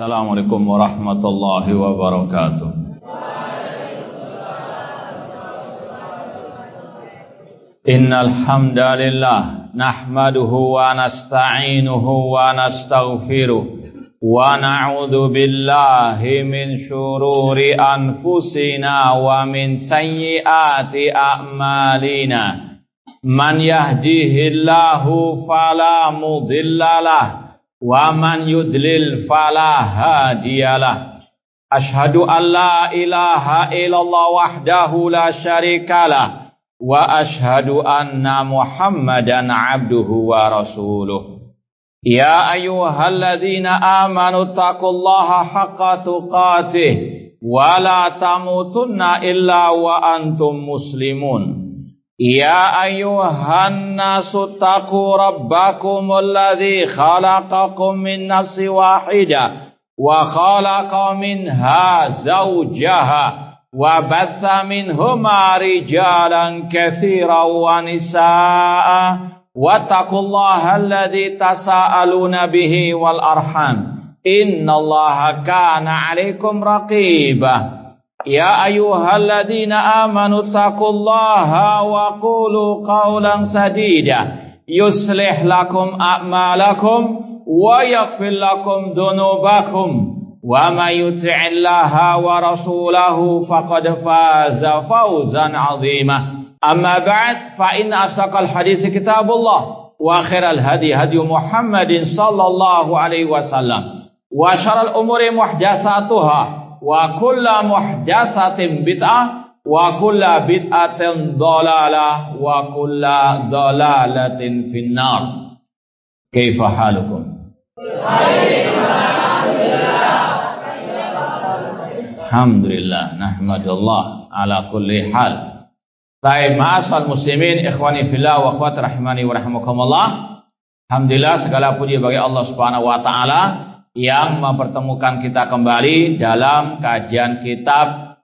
Assalamualaikum warahmatullahi wabarakatuh. Innal hamdalillah nahmaduhu wa nasta'inuhu wa nastaghfiruh wa na'udzu billahi min syururi anfusina wa min sayyiati a'malina. Man yahdihillahu fala mudhillalah wa man yudlil fala hadiyalah. Ashhadu an la ilaha illallah wahdahu la syarikalah wa ashhadu anna Muhammadan abduhu wa rasuluh. Ya ayyuhalladzina amanu taqullaha haqqa tuqatih wa la tamutunna illa wa antum muslimun. Ya ayyuhan nasu taqu rabbakumul ladzi khalaqakum min nafsin wahidah wa khalaqa minha zawjaha wa batha minhuma rijalan katsiran wa nisaa'a wattaqullaha alladzi tasaaluna bihi wal arham innallaha kana 'alaikum raqiba. Ya ayyuhalladzina amanu taqullaha wa qulu qawlan sadida yuslih lakum a'malakum wa yaghfir lakum dhunubakum wa may yuti'illaha wa rasulahu faqad faza fawzan 'azima. Amma ba'd, fa inna asdaqal hadithi kitabullah wa khairal hadi hadi Muhammadin sallallahu alaihi wasallam wa syarrul umuri muhdatsatuha wa kulla muhdatsatin bid'ah wa kulla bid'atin dhalalah wa kulla dhalalatin finnar. Kaifa halukum? Alhamdulillah, nahmadullah ala kulli hal. Baik, ma'asal muslimin, ikhwani fillah wa akhwati rahimani wa rahimakumullah. Alhamdulillah, segala puji bagi Allah Subhanahu wa taala yang mempertemukan kita kembali dalam kajian kitab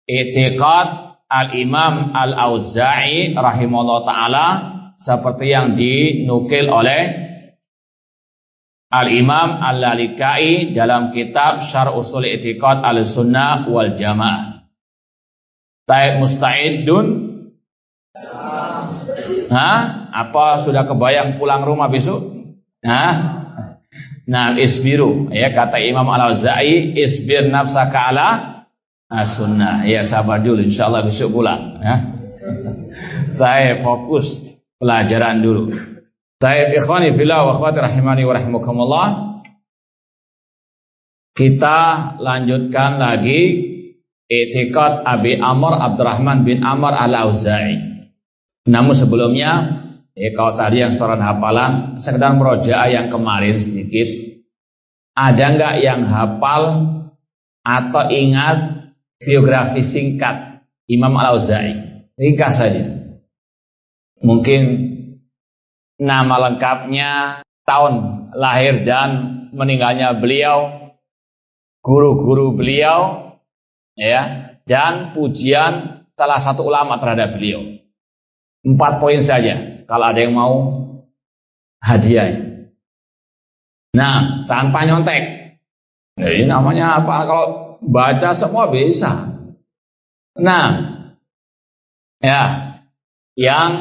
I'tiqad Al-Imam Al-Auza'i rahimahullah ta'ala, seperti yang dinukil oleh Al-Imam Al-Lalikai dalam kitab Syarh Ushul I'tiqad Al-Sunnah wal Jamaah. Taib musta'idun? Apa sudah kebayang pulang rumah besok? Nah, isbiru, ya kata Imam Al-Auza'i, isbir nafsaka ala sunnah. Ya, sabar dulu, insyaallah besok pulang, ya. Baik, fokus pelajaran dulu. Baik, ikhwani fillah wa akhwati rahimani wa rahimakumullah. Kita lanjutkan lagi I'tiqad Abi Amr Abdurrahman bin Amr Al-Auza'i. Namun sebelumnya, kalau tadi yang setoran hafalan, sekedar merojaah yang kemarin sedikit. Ada nggak yang hafal atau ingat biografi singkat Imam Al-Auza'i? Ringkas saja. Mungkin nama lengkapnya, tahun lahir dan meninggalnya beliau, guru-guru beliau, ya, dan pujian salah satu ulama terhadap beliau. 4 poin saja. Kalau ada yang mau hadiah. Nah, tanpa nyontek. Jadi namanya apa? Kalau baca semua bisa. Nah, ya, yang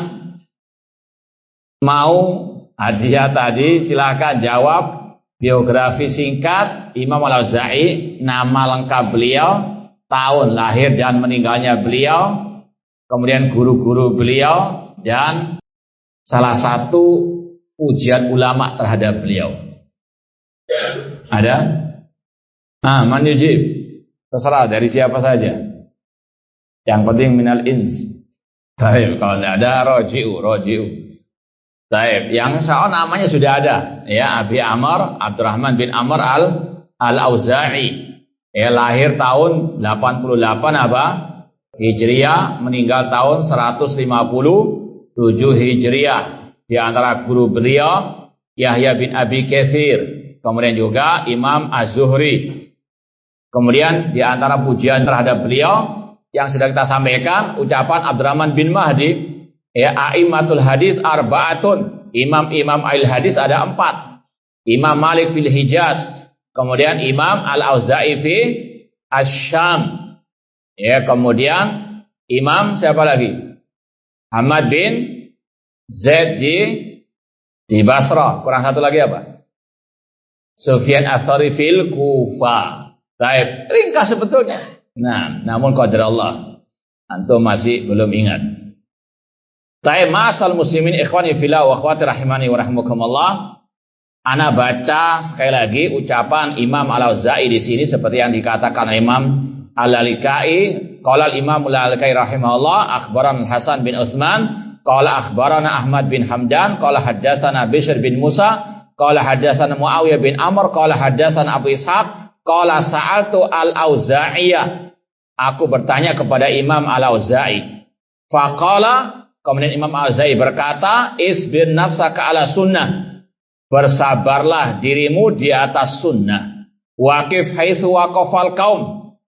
mau hadiah tadi silakan jawab biografi singkat Imam Al-Auza'i, nama lengkap beliau, tahun lahir dan meninggalnya beliau, kemudian guru-guru beliau, dan salah satu ujian ulama terhadap beliau. Ada? Man yujib. Terserah dari siapa saja. Yang penting minal ins. Taib, kalau tidak ada roji'u. Taib, yang saya namanya sudah ada, ya, Abi Amr Abdurrahman bin Amr Al-Auza'i. Ya, lahir tahun 88 apa? Hijriah, meninggal tahun 157 Hijriah. Di antara guru beliau Yahya bin Abi Katsir, kemudian juga Imam Az-Zuhri. Kemudian di antara pujian terhadap beliau yang sudah kita sampaikan, ucapan Abdurrahman bin Mahdi, ya, a'immatul hadis arba'atun. Imam-imam al-hadis ada 4. Imam Malik fil Hijaz, Kemudian Imam Al-Auza'i fi Asy-Syam. Ya, kemudian Imam siapa lagi? Ahmad bin Zaid di Basrah. Kurang satu lagi apa? Sufyan Ats-Tsauri fil Kufah. Baik, ringkas sebetulnya. Nah, namun qadar Allah, antum masih belum ingat. Baik, ma'asal muslimin ikhwani fillah wa akhwati rahimani wa rahimakumullah. Ana baca sekali lagi ucapan Imam Al-Auza'i di sini seperti yang dikatakan Imam Al-Lalikai. Qala al-Imam Al-Lalikai rahimahullah, akhbarana Hasan bin Utsman, qala akhbarana Ahmad bin Hamdan, qala haddatsana Bishr bin Musa, qala haddatsana Muawiyah bin Amr, qala haddatsana Abu Ishaq, qala sa'altu Al-Auza'iyah. Aku bertanya kepada Imam Al-Auza'i. Faqala, kemudian Imam Al-Auza'i berkata, isbir nafsaka ala sunnah. Bersabarlah dirimu di atas sunnah. Waqif haitsu waqafal qaum.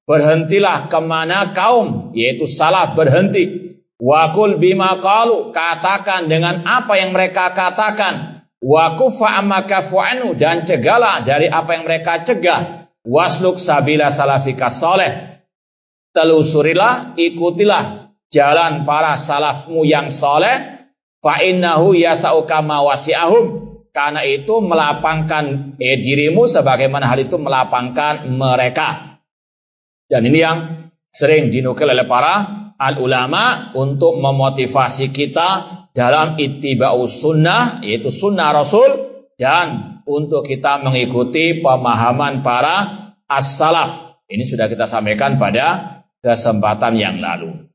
Berhentilah kemana kaum, yaitu salaf berhenti. Waqul bima qalu, katakan dengan apa yang mereka katakan. Waqufa amma kafu'anu, dan cegahlah dari apa yang mereka cegah. Wasluk sabila salafika saleh. Telusurilah, ikutilah jalan para salafmu yang saleh. Fa innahu yasa'uka ma wasi'ahum. Karena itu melapangkan dirimu sebagaimana hal itu melapangkan mereka. Dan ini yang sering dinukil oleh para al-ulama untuk memotivasi kita dalam ittiba'us sunnah, yaitu sunnah Rasul, dan untuk kita mengikuti pemahaman para as-salaf. Ini sudah kita sampaikan pada kesempatan yang lalu.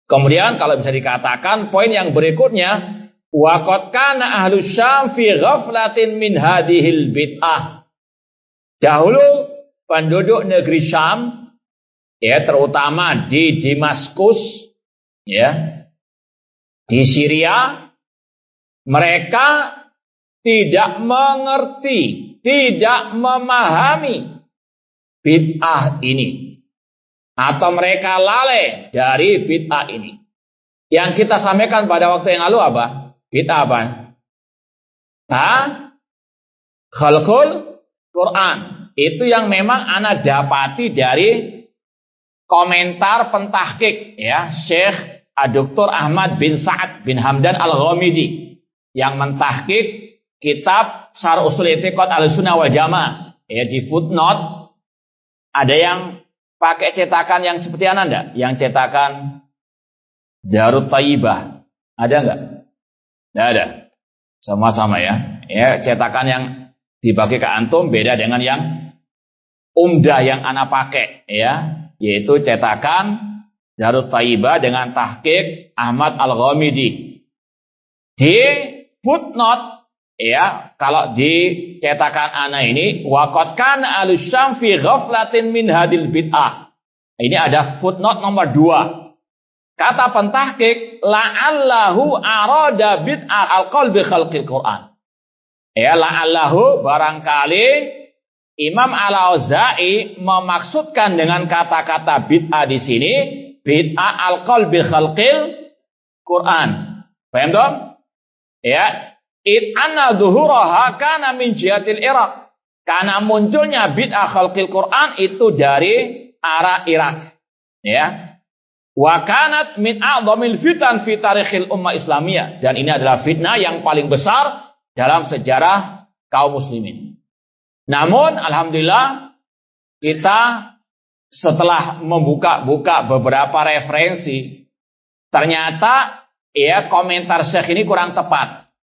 Kemudian kalau bisa dikatakan poin yang berikutnya, waqad kana ahlus Syam fi ghaflatin min hadhil bid'ah. Dahulu penduduk negeri Syam, ya, terutama di Damaskus, ya, di Syria, mereka tidak mengerti, tidak memahami bid'ah ini, atau mereka lalai dari bid'ah ini. Yang kita sampaikan pada waktu yang lalu apa? Bid'ah apa? Khalqul Quran. Itu yang memang ana dapati dari komentar pentahqiq, ya, Syekh Dr. Ahmad bin Sa'ad bin Hamdan Al-Ghamidi yang mentahqiq kitab Syarh Ushul I'tiqad Ahlussunnah wal Jamaah. Ya, di footnote ada yang pakai cetakan yang seperti Anda, yang cetakan Darut Thayyibah. Ada enggak? Tidak ada. Sama-sama ya. Ya, cetakan yang dibagi ke antum beda dengan yang umdah yang ana pakai, ya, yaitu cetakan Darut Thayyibah dengan tahqiq Ahmad Al-Ghamidi. Di footnote, ya, kalau di cetakan ana ini waqad kana al-Syam fi ghaflatin min hadil bid'ah. Ini ada footnote nomor 2. Kata pentahqiq, la'allahu arada bid'ah al-qaul bi khalqil Quran. Ya, la'allahu, barangkali Imam Al-Auza'i memaksudkan dengan kata-kata bid'ah di sini bid'ah al-qaul bi khalqil Quran. Paham dong? Ya, anna dhuhuraha kana min jihatil Iraq. Karena munculnya bid'ah khalqil Quran itu dari arah Irak. Ya. Wa kanat min a'dhamil fitan fi tarikhil ummah Islamiyah, dan ini adalah fitnah yang paling besar dalam sejarah kaum muslimin. Namun alhamdulillah kita setelah membuka-buka beberapa referensi, ternyata ya komentar Syekh ini kurang tepat.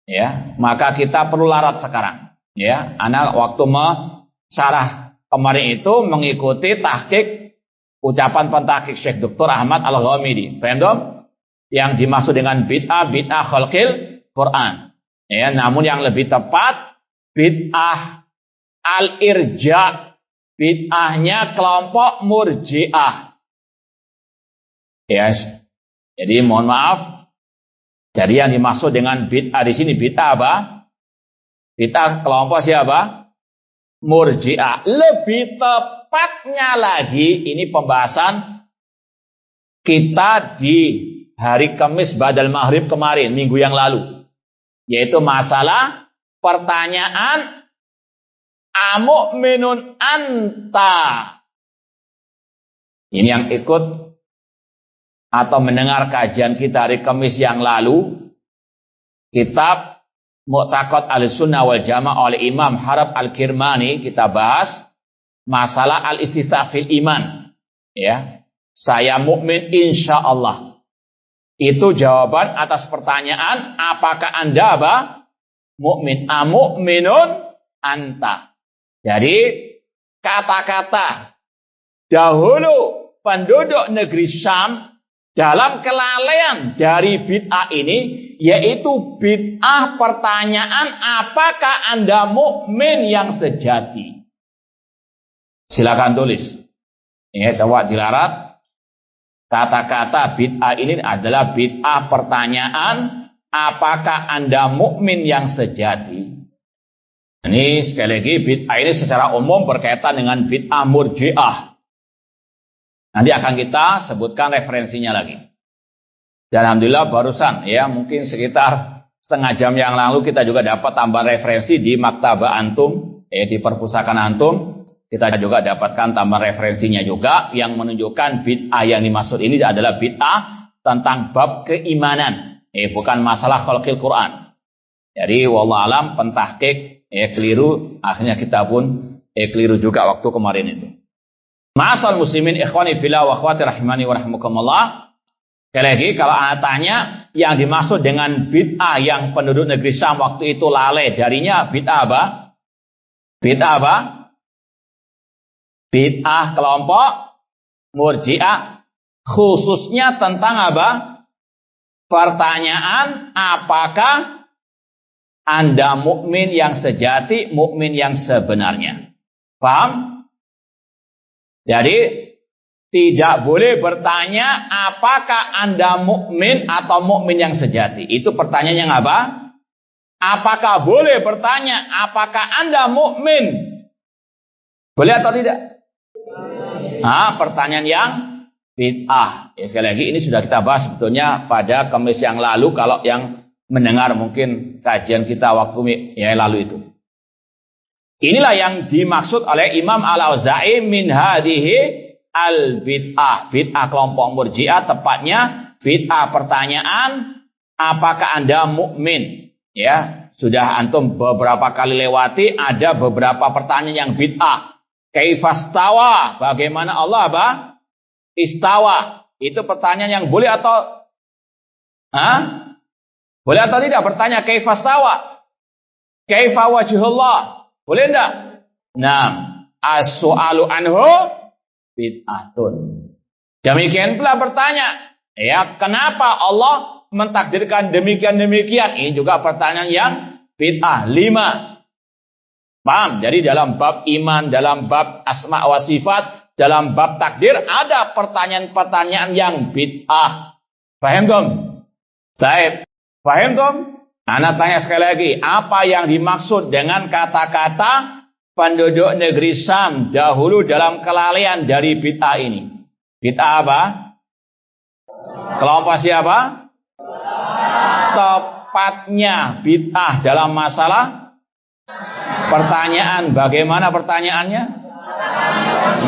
Ya, maka kita perlu larat sekarang. Ya, anak waktu syarah kemarin itu mengikuti tahqiq ucapan pentahqiq Syekh Dr. Ahmad Al-Ghamidi. Paham dong? Yang dimaksud dengan bid'ah khalqil Quran. Ya, namun yang lebih tepat bid'ah al-irja, bid'ahnya kelompok murji'ah. Yes. Jadi mohon maaf. Jadi yang dimaksud dengan bid'ah di sini bid'ah apa? Bid'ah kelompok siapa? Murji'ah. Lebih tepatnya lagi, ini pembahasan kita di hari Kamis Ba'dal Maghrib kemarin, minggu yang lalu. Yaitu masalah pertanyaan amu'minun anta. Ini yang ikut atau mendengar kajian kita hari Kamis yang lalu, kitab Mu'taqad Ahlussunnah wal Jamaah oleh Imam Harab Al-Kirmani, kita bahas masalah al-istisna fil iman. Ya, saya mukmin insyaallah. Itu jawaban atas pertanyaan, apakah Anda mukmin? Amu'minun anta. Jadi kata-kata dahulu penduduk negeri Syam dalam kelalaian dari bid'ah ini, yaitu bid'ah pertanyaan, apakah Anda mukmin yang sejati? Silakan tulis. Ya, coba dilarat. Kata-kata bid'ah ini adalah bid'ah pertanyaan, apakah Anda mukmin yang sejati? Ini sekali lagi, bid'ah ini secara umum berkaitan dengan bid'ah murji'ah. Nanti akan kita sebutkan referensinya lagi. Dan alhamdulillah barusan, ya mungkin sekitar setengah jam yang lalu kita juga dapat tambahan referensi di Maktabah Antum, di perpustakaan Antum. Kita juga dapatkan tambahan referensinya juga yang menunjukkan bid'ah yang dimaksud ini adalah bid'ah tentang bab keimanan, bukan masalah khalqil Quran. Jadi wallahualam pentahqiq keliru, akhirnya kita pun keliru juga waktu kemarin itu. Ma'asal muslimin ikhwani fillah wa akhwati rahimani wa rahmukumullah. Sekali lagi, kalau anda tanya yang dimaksud dengan bid'ah yang penduduk negeri Syam waktu itu lalai darinya, bid'ah apa? Bid'ah apa? Bid'ah kelompok murji'ah, khususnya tentang apa? Pertanyaan, apakah Anda mukmin yang sejati, mukmin yang sebenarnya? Paham? Jadi tidak boleh bertanya apakah Anda mukmin atau mukmin yang sejati. Itu pertanyaan yang apa? Apakah boleh bertanya apakah Anda mukmin? Boleh atau tidak? Pertanyaan yang bid'ah. Ya, sekali lagi ini sudah kita bahas sebetulnya pada Kamis yang lalu, kalau yang mendengar mungkin kajian kita waktu yang lalu itu. Inilah yang dimaksud oleh Imam Al-Auza'i min hadhihi al-bid'ah. Bid'ah kelompok murji'ah, tepatnya bid'ah pertanyaan, apakah Anda mukmin? Ya, sudah antum beberapa kali lewati, ada beberapa pertanyaan yang bid'ah. Kaifastawa, bagaimana Allah istawa? Itu pertanyaan yang boleh atau boleh atau tidak? Bertanya kaifastawa? Kaifa wajhullah? Boleh enggak? Nah, as-su'alu anhu bid'atun. Demikian pula bertanya, ya, kenapa Allah mentakdirkan demikian-demikian? Ini juga pertanyaan yang bid'ah. 5. Paham? Jadi dalam bab iman, dalam bab asma wa sifat, dalam bab takdir ada pertanyaan-pertanyaan yang bid'ah. Paham dong? Baik. Paham dong? Ana tanya sekali lagi, apa yang dimaksud dengan kata-kata penduduk negeri Syam dahulu dalam kelalaian dari bid'ah ini? Bid'ah apa? Kelompok siapa? Tepatnya bid'ah dalam masalah pertanyaan. Bagaimana pertanyaannya?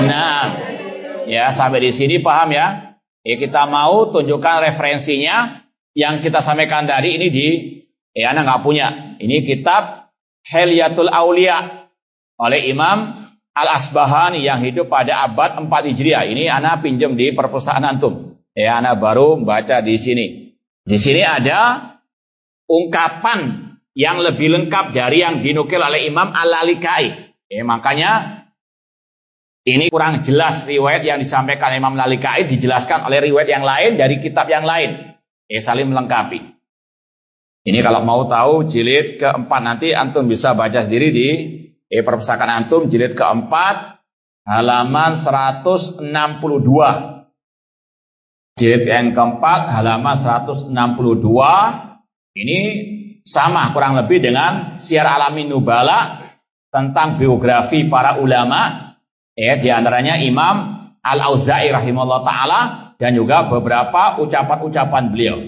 Nah, ya sampai di sini paham ya? Kita mau tunjukkan referensinya yang kita sampaikan tadi ini Anda nggak punya. Ini kitab Hilyatul Aulia oleh Imam Al-Asbahani yang hidup pada abad 4 Hijriah. Ini Anda pinjam di perpustakaan antum. Anda baru membaca di sini. Di sini ada ungkapan yang lebih lengkap dari yang dinukil oleh Imam Al-Lalikai. Makanya ini kurang jelas riwayat yang disampaikan Imam Al-Lalikai dijelaskan oleh riwayat yang lain dari kitab yang lain. Saling melengkapi. Ini kalau mau tahu jilid keempat, nanti antum bisa baca sendiri di perpustakaan antum jilid keempat halaman 162. Jilid yang keempat halaman 162. Ini sama kurang lebih dengan Syiar Alamin Nubala tentang biografi para ulama, di antaranya Imam Al-Auza'i rahimahullah ta'ala dan juga beberapa ucapan-ucapan beliau.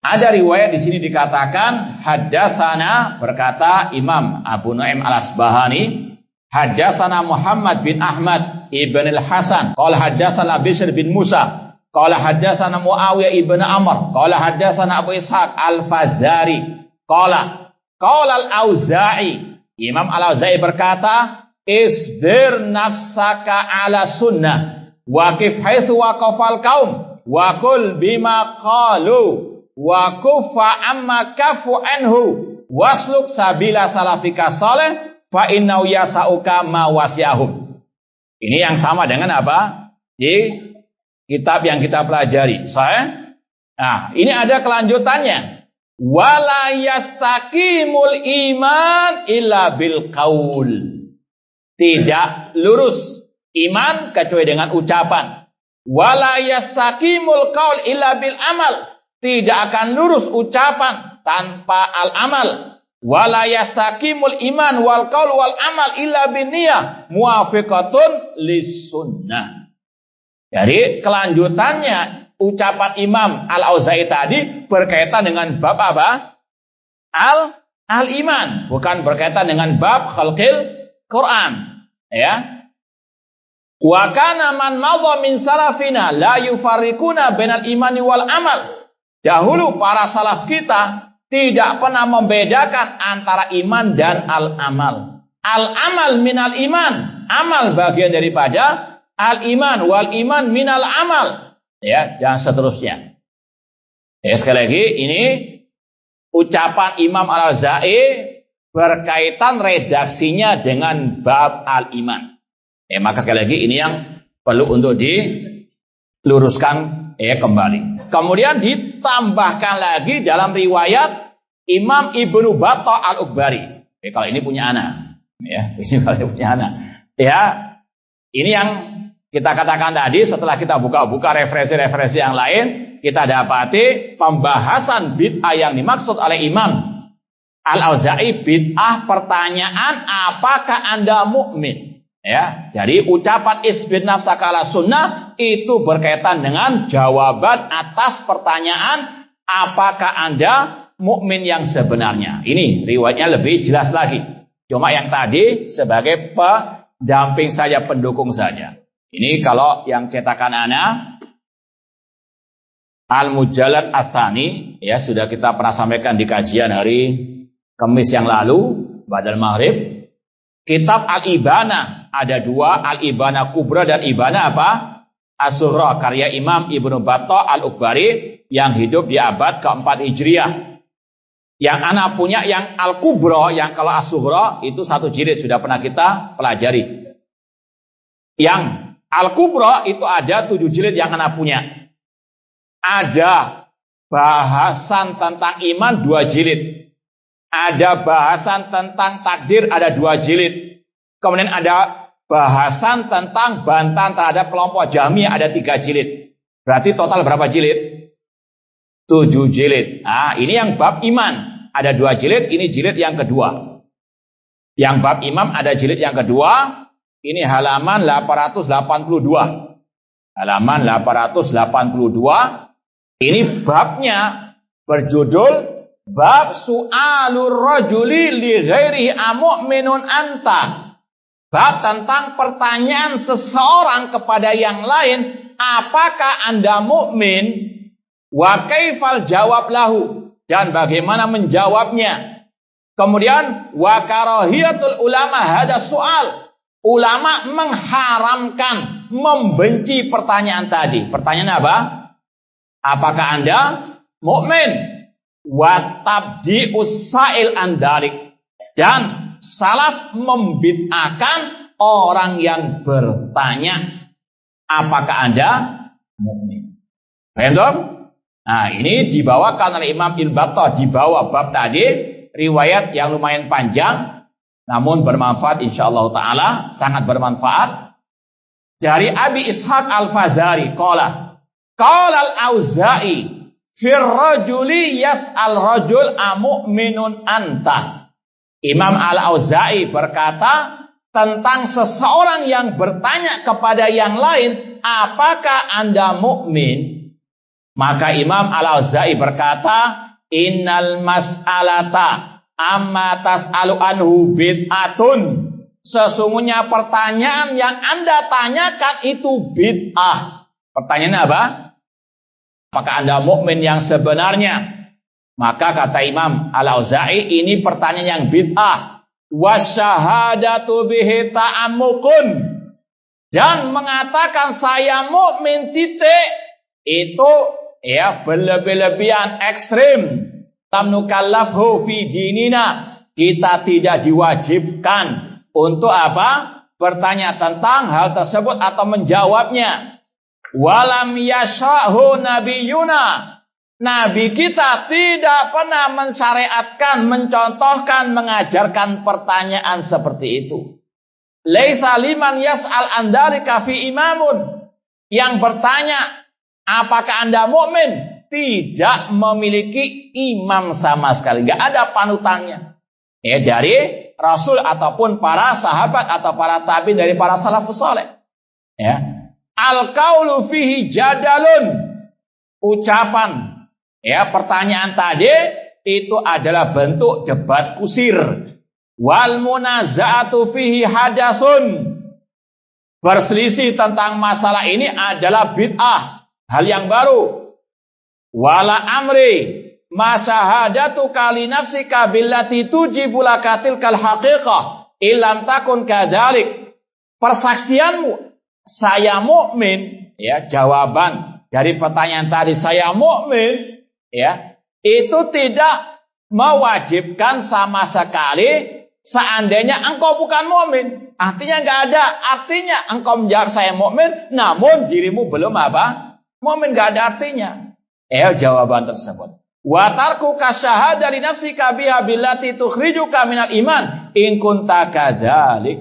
Ada riwayat di sini dikatakan haddatsana, berkata Imam Abu Nu'aim Al-Asbahani, haddatsana Muhammad bin Ahmad ibn al-Hasan, qala haddatsana Bishr bin Musa, qala haddatsana Muawiyah ibn Amr, qala haddatsana Abu Ishaq Al-Fazari, qala Al-Auza'i, Imam Al-Auza'i berkata, isbir nafsaka ala sunnah, waqif haitsu waqafal qaum, wa qul bima qalu, wa kufa amma kafu anhu, wasluk sabila salafika saleh, fa innau yasauka ma wasyahum. Ini yang sama dengan apa? Di kitab yang kita pelajari. Nah, ini ada kelanjutannya. Wala yastaqimul iman illa bil qaul. Tidak lurus iman kecuali dengan ucapan. Wala yastaqimul qaul illa bil amal. Tidak akan lurus ucapan tanpa al-amal. Wala yastaqimul iman wal qaul wal amal illa binniyah muwafiqatun lis-sunnah. Jadi kelanjutannya ucapan Imam Al-Auza'i tadi berkaitan dengan bab apa? Al-iman, bukan berkaitan dengan bab khalqil Quran, ya. Wa kana man madha min salafina la yufarriquna bainal imani wal amal. Dahulu para salaf kita tidak pernah membedakan antara iman dan al-amal. Al-amal minal iman, amal bagian daripada al-iman, wal iman minal amal, ya, dan seterusnya. Ya, sekali lagi ini ucapan Imam Al-Auza'i berkaitan redaksinya dengan bab al-iman. Ya, maka sekali lagi ini yang perlu untuk diluruskan kembali. Kemudian ditambahkan lagi dalam riwayat Imam Ibnu Battah Al-Ukbari. Kalau ini punya anak, ya, ini kalau punya anak, ya, ini yang kita katakan tadi. Setelah kita buka-buka referensi-referensi yang lain, kita dapati pembahasan bid'ah yang dimaksud oleh Imam Al-Auza'i bid'ah pertanyaan apakah Anda mukmin? Ya, jadi ucapan isbir nafsaka ala sunnah itu berkaitan dengan jawaban atas pertanyaan apakah Anda mukmin yang sebenarnya. Ini riwayatnya lebih jelas lagi. Cuma yang tadi sebagai pendamping saja, pendukung saja. Ini kalau yang cetakan ana Al-Mujallad Ats-Tsani, ya, sudah kita pernah sampaikan di kajian hari Kamis yang lalu, Ba'dal Maghrib. Kitab Al-Ibanah ada dua, Al-Ibanah Kubra dan Ibanah apa? As-Sughra, karya Imam Ibnu Battah Al-Ukbari yang hidup di abad keempat Hijriah. Yang anak punya yang Al-Kubra, yang kalau As-Sughra itu satu jilid, sudah pernah kita pelajari. Yang Al-Kubra itu ada 7 jilid yang anak punya. Ada bahasan tentang iman 2 jilid. Ada bahasan tentang takdir ada 2 jilid. Kemudian ada bahasan tentang bantahan terhadap kelompok Jahmiyah ada 3 jilid. Berarti total berapa jilid? 7 jilid. Nah, ini yang bab iman. Ada 2 jilid, ini jilid yang kedua. Yang bab imam ada jilid yang kedua. Ini halaman 882. Halaman 882. Ini babnya berjudul Bab su'alur rajuli li ghairihi amu'minun anta. Bab tentang pertanyaan seseorang kepada yang lain, apakah Anda mukmin? Wa kaifal jawab lahu, dan bagaimana menjawabnya. Kemudian wa karahiyatul ulama hada soal. Ulama mengharamkan, membenci pertanyaan tadi. Pertanyaan apa? Apakah Anda mukmin? Wa tabdi'us sa'il andalik, dan salaf membid'ahkan orang yang bertanya apakah Anda mukmin. Paham dong? Nah, ini dibawakan oleh Imam Ibnu Battah di bawah bab tadi, riwayat yang lumayan panjang namun bermanfaat insyaallah taala, sangat bermanfaat. Dari Abi Ishaq Al-Fazari qala Al-Auza'i fir rajuli yas'al rajul amu'minun anta. Imam Al-Auza'i berkata tentang seseorang yang bertanya kepada yang lain, apakah Anda mukmin? Maka Imam Al-Auza'i berkata, innal mas'alata amma tas'alu anhu bid'atun. Sesungguhnya pertanyaan yang Anda tanyakan itu bid'ah. Pertanyaannya apa? Apakah Anda mukmin yang sebenarnya? Maka kata Imam Al-Auza'i, ini pertanyaan yang bid'ah. Wasyahadatu bihi ta'ammukun. Dan mengatakan saya mukmin titik, itu ya berlebih-lebihan ekstrim. Lam nukallafhu fi dinina. Kita tidak diwajibkan untuk apa? Bertanya tentang hal tersebut atau menjawabnya. Walam yasha'hu nabiyuna. Nabi kita tidak pernah mensyariatkan, mencontohkan, mengajarkan pertanyaan seperti itu. Laisa liman yas'al an dzalika fi imamun. Yang bertanya, apakah Anda mukmin? Tidak memiliki imam sama sekali, enggak ada panutannya. Ya, dari Rasul ataupun para sahabat atau para tabi'in, dari para salafus saleh. Ya. Al-qaulu fihi jadalun. Ucapan, ya, pertanyaan tadi itu adalah bentuk debat kusir. Wal munaza'atu fihi hadasun. Berselisih tentang masalah ini adalah bid'ah, hal yang baru. Wala amri masyahadatu kali nafsika billati tujibu lakatil kal haqiqah illam takun kadzalik. Persaksianmu saya mukmin, ya, jawaban dari pertanyaan tadi saya mukmin, ya, itu tidak mewajibkan sama sekali seandainya engkau bukan mukmin. Artinya enggak ada artinya engkau menjawab saya mukmin namun dirimu belum apa? Mukmin, enggak ada artinya. Jawaban tersebut. Wa tarkuka syahada li nafsika biha billati tukhrijuka minal iman in kunta kadzalik.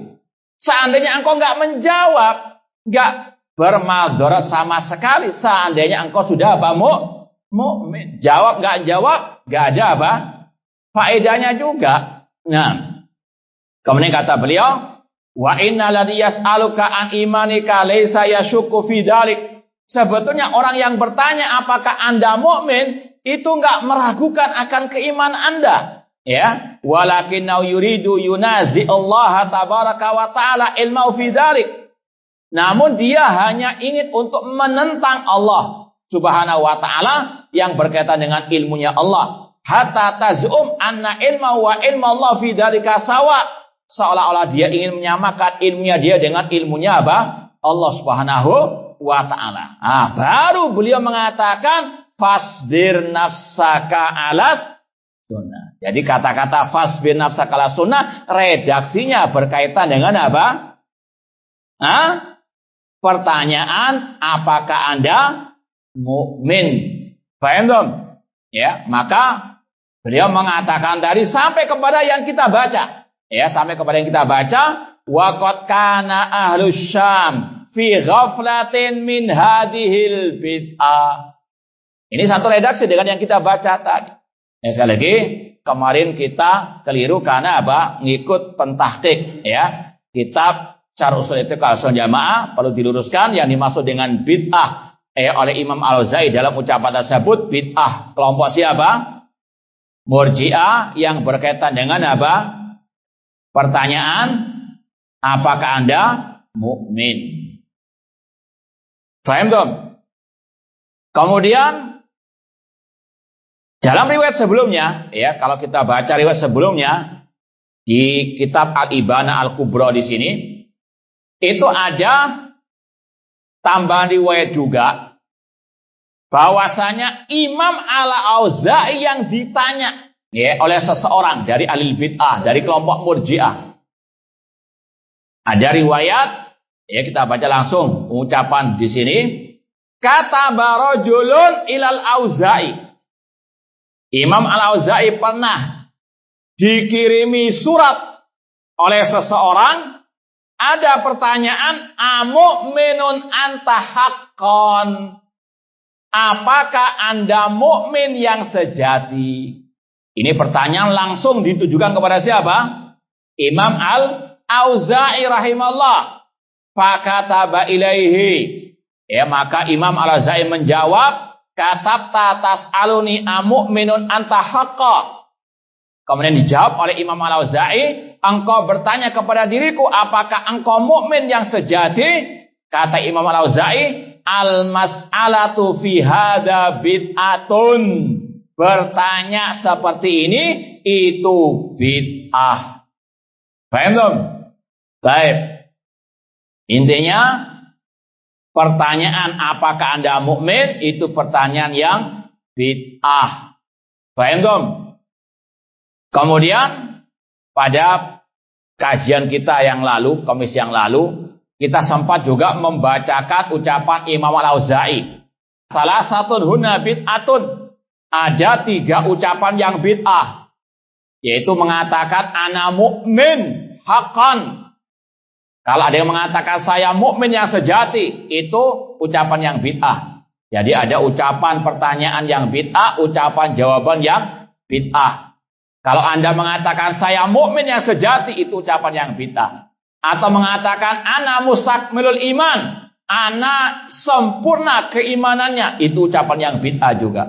Seandainya engkau enggak menjawab, enggak bermadharat sama sekali seandainya engkau sudah apa? Mukmin. Jawab enggak jawab, enggak ada apa? Faedahnya juga. Nah, kemudian kata beliau, wa innal ladzi yas'aluka an imanika laisa yashukku fi dzalik. Sebetulnya orang yang bertanya apakah Anda mukmin itu enggak meragukan akan keimanan Anda, ya. Walakinnau yuridu yunazi Allah tabaraka wa taala ilmu fi dzalik. Namun dia hanya ingin untuk menentang Allah Subhanahu wa taala yang berkaitan dengan ilmunya Allah. Hatta tazum anna ilma wa ilmu Allah fi dzalika sawa. Seolah-olah dia ingin menyamakan ilmunya dia dengan ilmunya apa? Allah Subhanahu wa ta'ala. Baru beliau mengatakan fasbir nafsaka alas sunnah. Jadi kata-kata fasbir nafsaka alas sunnah redaksinya berkaitan dengan apa? Pertanyaan, apakah Anda mukmin? Paham dong? Ya, maka beliau mengatakan tadi sampai kepada yang kita baca. Ya, sampai kepada yang kita baca, waqad kana ahlus Syam fi ghaflatin min hadhil bid'ah. Ini satu redaksi dengan yang kita baca tadi. Sekali lagi, kemarin kita keliru karena apa? Ngikut pentahqiq, ya. Kitab Syarh Ushul I'tiqad Jamaah perlu diluruskan yang dimaksud dengan bid'ah oleh Imam Al-Auza'i dalam ucapan tersebut bid'ah kelompok siapa? Murji'ah yang berkaitan dengan apa? Pertanyaan, apakah Anda mukmin? Paham dong? Kemudian dalam riwayat sebelumnya, ya, kalau kita baca riwayat sebelumnya di kitab Al-Ibana Al-Kubra di sini, itu ada tambahan riwayat juga bahwasanya Imam Al-Auza'i yang ditanya, ya, oleh seseorang dari ahli bid'ah, dari kelompok Murji'ah. Ada riwayat. Ya, kita baca langsung ucapan di sini. Kata barajulun ilal Auza'i. Imam Al-Auza'i pernah dikirimi surat oleh seseorang. Ada pertanyaan, amu'minun anta haqqan. Apakah Anda mukmin yang sejati? Ini pertanyaan langsung ditujukan kepada siapa? Imam Al-Auza'i rahimahullah. Fakataba ilaihi. Ya, maka Imam Al-Auza'i menjawab, katabta tas'aluni amu'minun anta haqqa. Kemudian dijawab oleh Imam Al-Auza'i, engkau bertanya kepada diriku, apakah engkau mukmin yang sejati? Kata Imam Al-Auza'i, al-mas'alatu fi hadza bid'atun. Bertanya seperti ini itu bid'ah. Paham dong? Baik. Intinya pertanyaan apakah Anda mukmin itu pertanyaan yang bid'ah. Paham dong? Kemudian pada kajian kita yang lalu, komisi yang lalu, kita sempat juga membacakan ucapan Imam Al-Auza'i. Salah satu huna bid'atun. Ada 3 ucapan yang bid'ah. Yaitu mengatakan ana mukmin haqqan. Kalau ada yang mengatakan saya mukmin yang sejati, itu ucapan yang bid'ah. Jadi ada ucapan pertanyaan yang bid'ah, ucapan jawaban yang bid'ah. Kalau Anda mengatakan saya mukmin yang sejati, itu ucapan yang bid'ah. Atau mengatakan ana mustakmilul iman, ana sempurna keimanannya, itu ucapan yang bid'ah juga.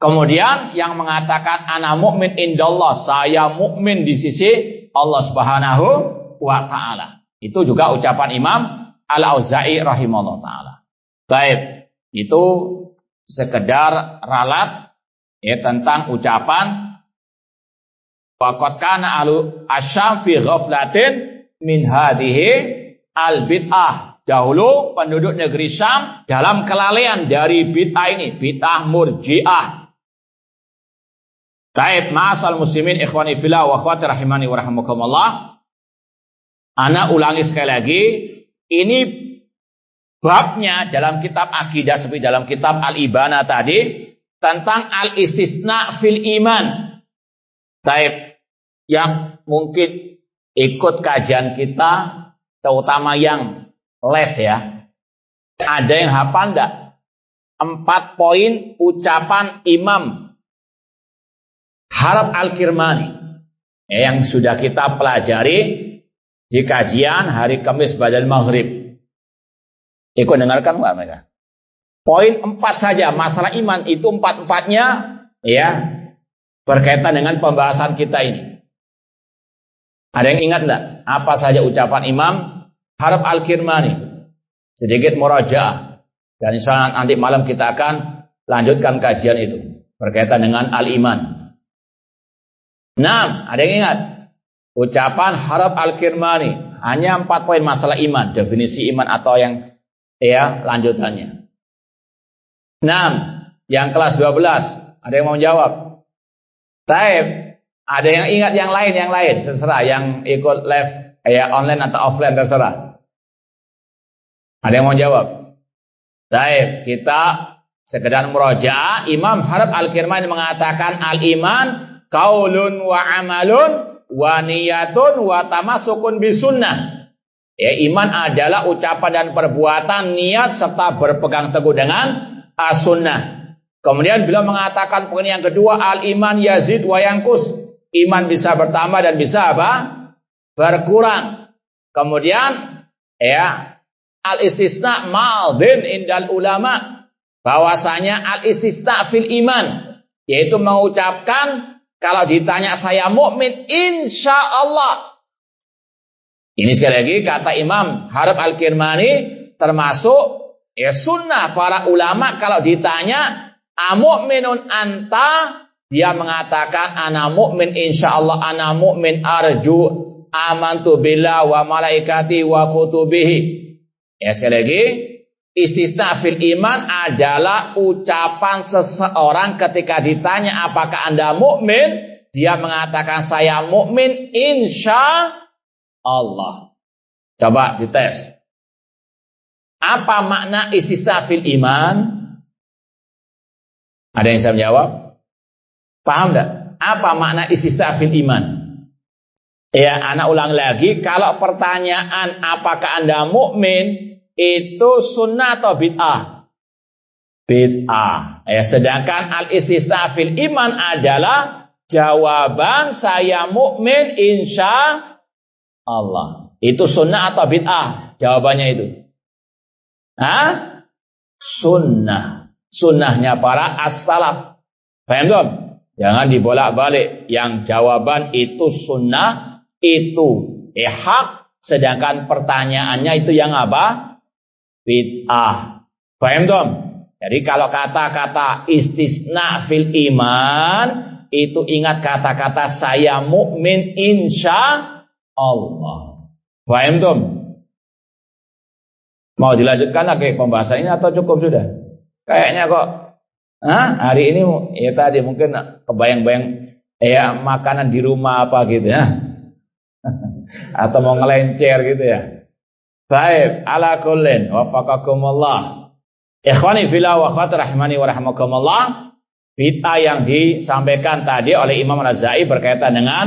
Kemudian yang mengatakan ana mukmin indallah, saya mukmin di sisi Allah Subhanahu wa taala. Itu juga ucapan Imam Al-Auza'i rahimahullah taala. Baik, itu sekedar ralat ya tentang ucapan waqad kana ahlu asyam fi ghaflatin min hadhihi al-bid'ah. Dahulu penduduk negeri Syam dalam kelalaian dari bid'ah ini, bid'ah murji'ah. Taib ma'asal muslimin ikhwani fillah wa akhwati rahimani wa rahimakumullah. Ana ulangi sekali lagi, ini babnya dalam kitab akidah seperti dalam kitab Al-Ibana tadi tentang al-istisna fil iman. Taib yang mungkin ikut kajian kita, terutama yang live ya, ada yang hafal enggak? 4 poin ucapan Imam Harb Al-Kirmani yang sudah kita pelajari di kajian hari Kamis Ba'dal Maghrib. Ikut dengarkan enggak mereka? Poin 4 saja, masalah iman itu 4-4-nya ya berkaitan dengan pembahasan kita ini. Ada yang ingat enggak? Apa saja ucapan Imam Harb Al-Kirmani? Sedikit murajaah. Dan insyaallah nanti malam kita akan lanjutkan kajian itu berkaitan dengan al-iman. 6, ada yang ingat? Ucapan Harb Al-Kirmani hanya 4 poin masalah iman, definisi iman atau yang ya lanjutannya. 6, yang kelas 12, ada yang mau jawab? Taib. Ada yang ingat yang lain, terserah. Yang ikut live, ya online atau offline, terserah. Ada yang mau jawab? Baik, kita sekedar murojaah. Imam Harb Al-Kirmani mengatakan al-iman qaulun wa amalun wa niyatun wa tamasukun bisunnah. Ya, iman adalah ucapan dan perbuatan, niat serta berpegang teguh dengan as-sunnah. Kemudian beliau mengatakan poin yang kedua, al-iman yazid wa yanqus. Iman bisa bertambah dan bisa apa? Berkurang. Kemudian ya al-istisna ma'dhin indal ulama, bahwasanya al-istisna fil iman, yaitu mengucapkan kalau ditanya saya mukmin insyaallah. Ini sekali lagi kata Imam Harb Al-Kirmani termasuk ya sunnah para ulama kalau ditanya amu'minun anta, dia mengatakan ana mukmin insyaallah, ana mukmin arju amantu billah wa malaikati wa kutubihi. Ya sekali lagi, istisna fil iman adalah ucapan seseorang ketika ditanya apakah Anda mukmin, dia mengatakan saya mukmin insyaallah. Coba dites. Apa makna istisna fil iman? Ada yang bisa menjawab? Paham enggak? Apa makna istisna fil iman? Ya, anak ulang lagi, kalau pertanyaan apakah Anda mukmin itu sunnah atau bid'ah? Bid'ah. Ya, sedangkan al-istisna fil iman adalah jawaban saya mukmin insyaallah. Itu sunnah atau bid'ah? Jawabannya itu. Hah? Sunnah. sunnahnya para as-salaf. Paham dong? Jangan dibolak-balik. Yang jawaban itu sunnah, itu hak, sedangkan pertanyaannya itu yang apa? Bid'ah. Paham dong? Jadi kalau kata-kata istisna fil iman, itu ingat kata-kata saya mukmin insya Allah. Paham dong? Mau dilanjutkan lagi pembahasan ini atau cukup sudah? Kayaknya kok hari ini ya tadi mungkin kebayang-bayang ya makanan di rumah apa gitu ya. Atau mau ngelencer gitu ya. Baik, ala kullin wafaqakumullah. Ikhwani fillah wa akhwati rahimani wa rahimakumullah. Bid'ah yang disampaikan tadi oleh Imam Al-Auza'i berkaitan dengan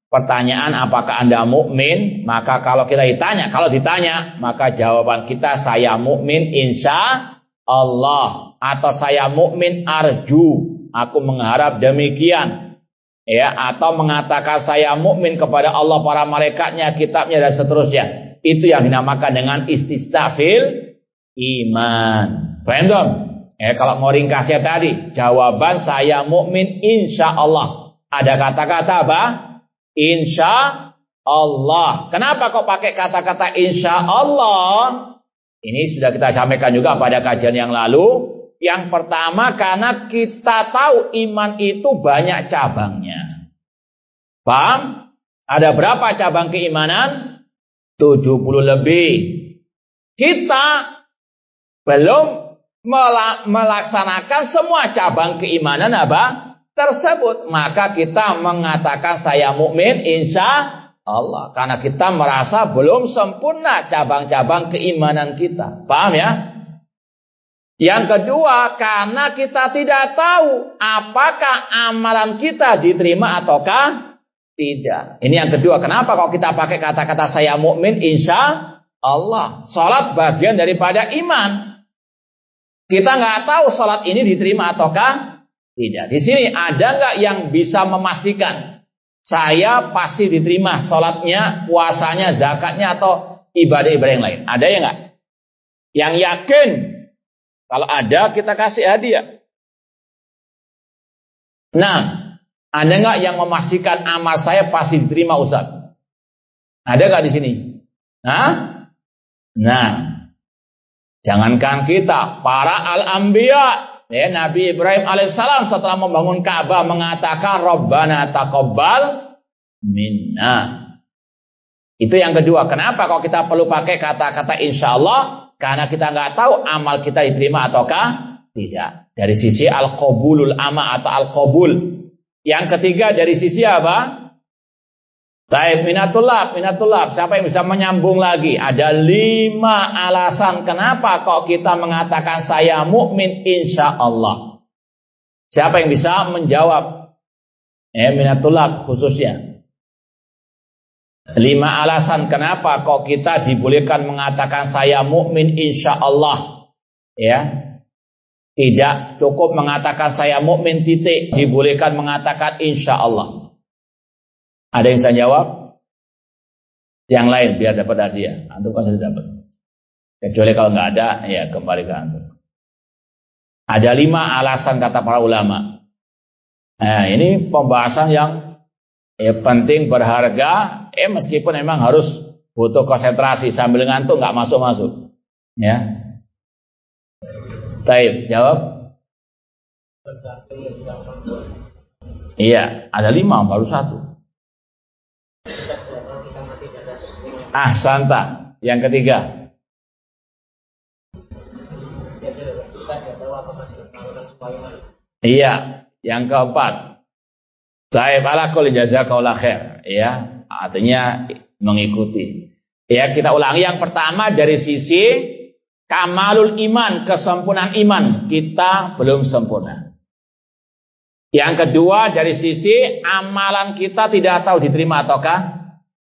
pertanyaan apakah Anda mukmin? Maka kalau ditanya, maka jawaban kita saya mukmin insya Allah, atau saya mukmin arju, aku mengharap demikian. Ya, atau mengatakan saya mukmin kepada Allah, para malaikatnya, kitabnya dan seterusnya. Itu yang dinamakan dengan istisna fil iman. Paham dong? Kalau mau ringkasnya tadi, jawaban saya mukmin insya Allah. Ada kata-kata apa? Insya Allah. Kenapa kok pakai kata-kata insya Allah? Ini sudah kita sampaikan juga pada kajian yang lalu. Yang pertama karena kita tahu iman itu banyak cabangnya. Paham? Ada berapa cabang keimanan? 70 lebih. Kita belum melaksanakan semua cabang keimanan apa? Tersebut. Maka kita mengatakan saya mukmin insya Allah. Karena kita merasa belum sempurna cabang-cabang keimanan kita. Paham ya? Yang kedua, karena kita tidak tahu apakah amalan kita diterima ataukah tidak. Ini yang kedua. Kenapa kalau kita pakai kata-kata saya mukmin insya Allah? Salat bagian daripada iman. Kita nggak tahu salat ini diterima ataukah tidak. Di sini ada nggak yang bisa memastikan saya pasti diterima salatnya, puasanya, zakatnya atau ibadah-ibadah yang lain? Ada ya nggak? Yang yakin? Kalau ada kita kasih hadiah. Nah, ada nggak yang memastikan amal saya pasti diterima Ustaz? Ada nggak di sini? Nah, jangankan kita, para al-anbiya, ya, Nabi Ibrahim alaihissalam setelah membangun Ka'bah mengatakan Rabbana taqabbal minna. Itu yang kedua. Kenapa kalau kita perlu pakai kata-kata insya Allah? Karena kita nggak tahu amal kita diterima ataukah tidak. Dari sisi al-qabulul ama atau al-qabul. Yang ketiga dari sisi apa? Taib minatullah. Siapa yang bisa menyambung lagi? Ada 5 alasan kenapa kok kita mengatakan saya mukmin insya Allah. Siapa yang bisa menjawab? Minatullah khususnya. 5 alasan kenapa kok kita dibolehkan mengatakan saya mukmin insya Allah. Ya. Tidak cukup mengatakan saya mukmin titik, dibolehkan mengatakan insya Allah. Ada yang bisa jawab? Yang lain biar dapat hadiah. Antum kan sudah dapat. Kecuali kalau nggak ada, ya kembali ke antum. Ada 5 alasan kata para ulama. Nah, ini pembahasan yang penting, berharga. Meskipun memang harus butuh konsentrasi, sambil ngantuk nggak masuk-masuk. Ya. Taib, jawab. Iya, ada 5 baru 1. Santa. Yang ketiga. Iya, yang keempat. Taib ala kulli jazakallahu khair. Ya. Artinya mengikuti. Ya, kita ulangi. Yang pertama dari sisi kamalul iman, kesempurnaan iman, kita belum sempurna. Yang kedua dari sisi amalan kita tidak tahu diterima ataukah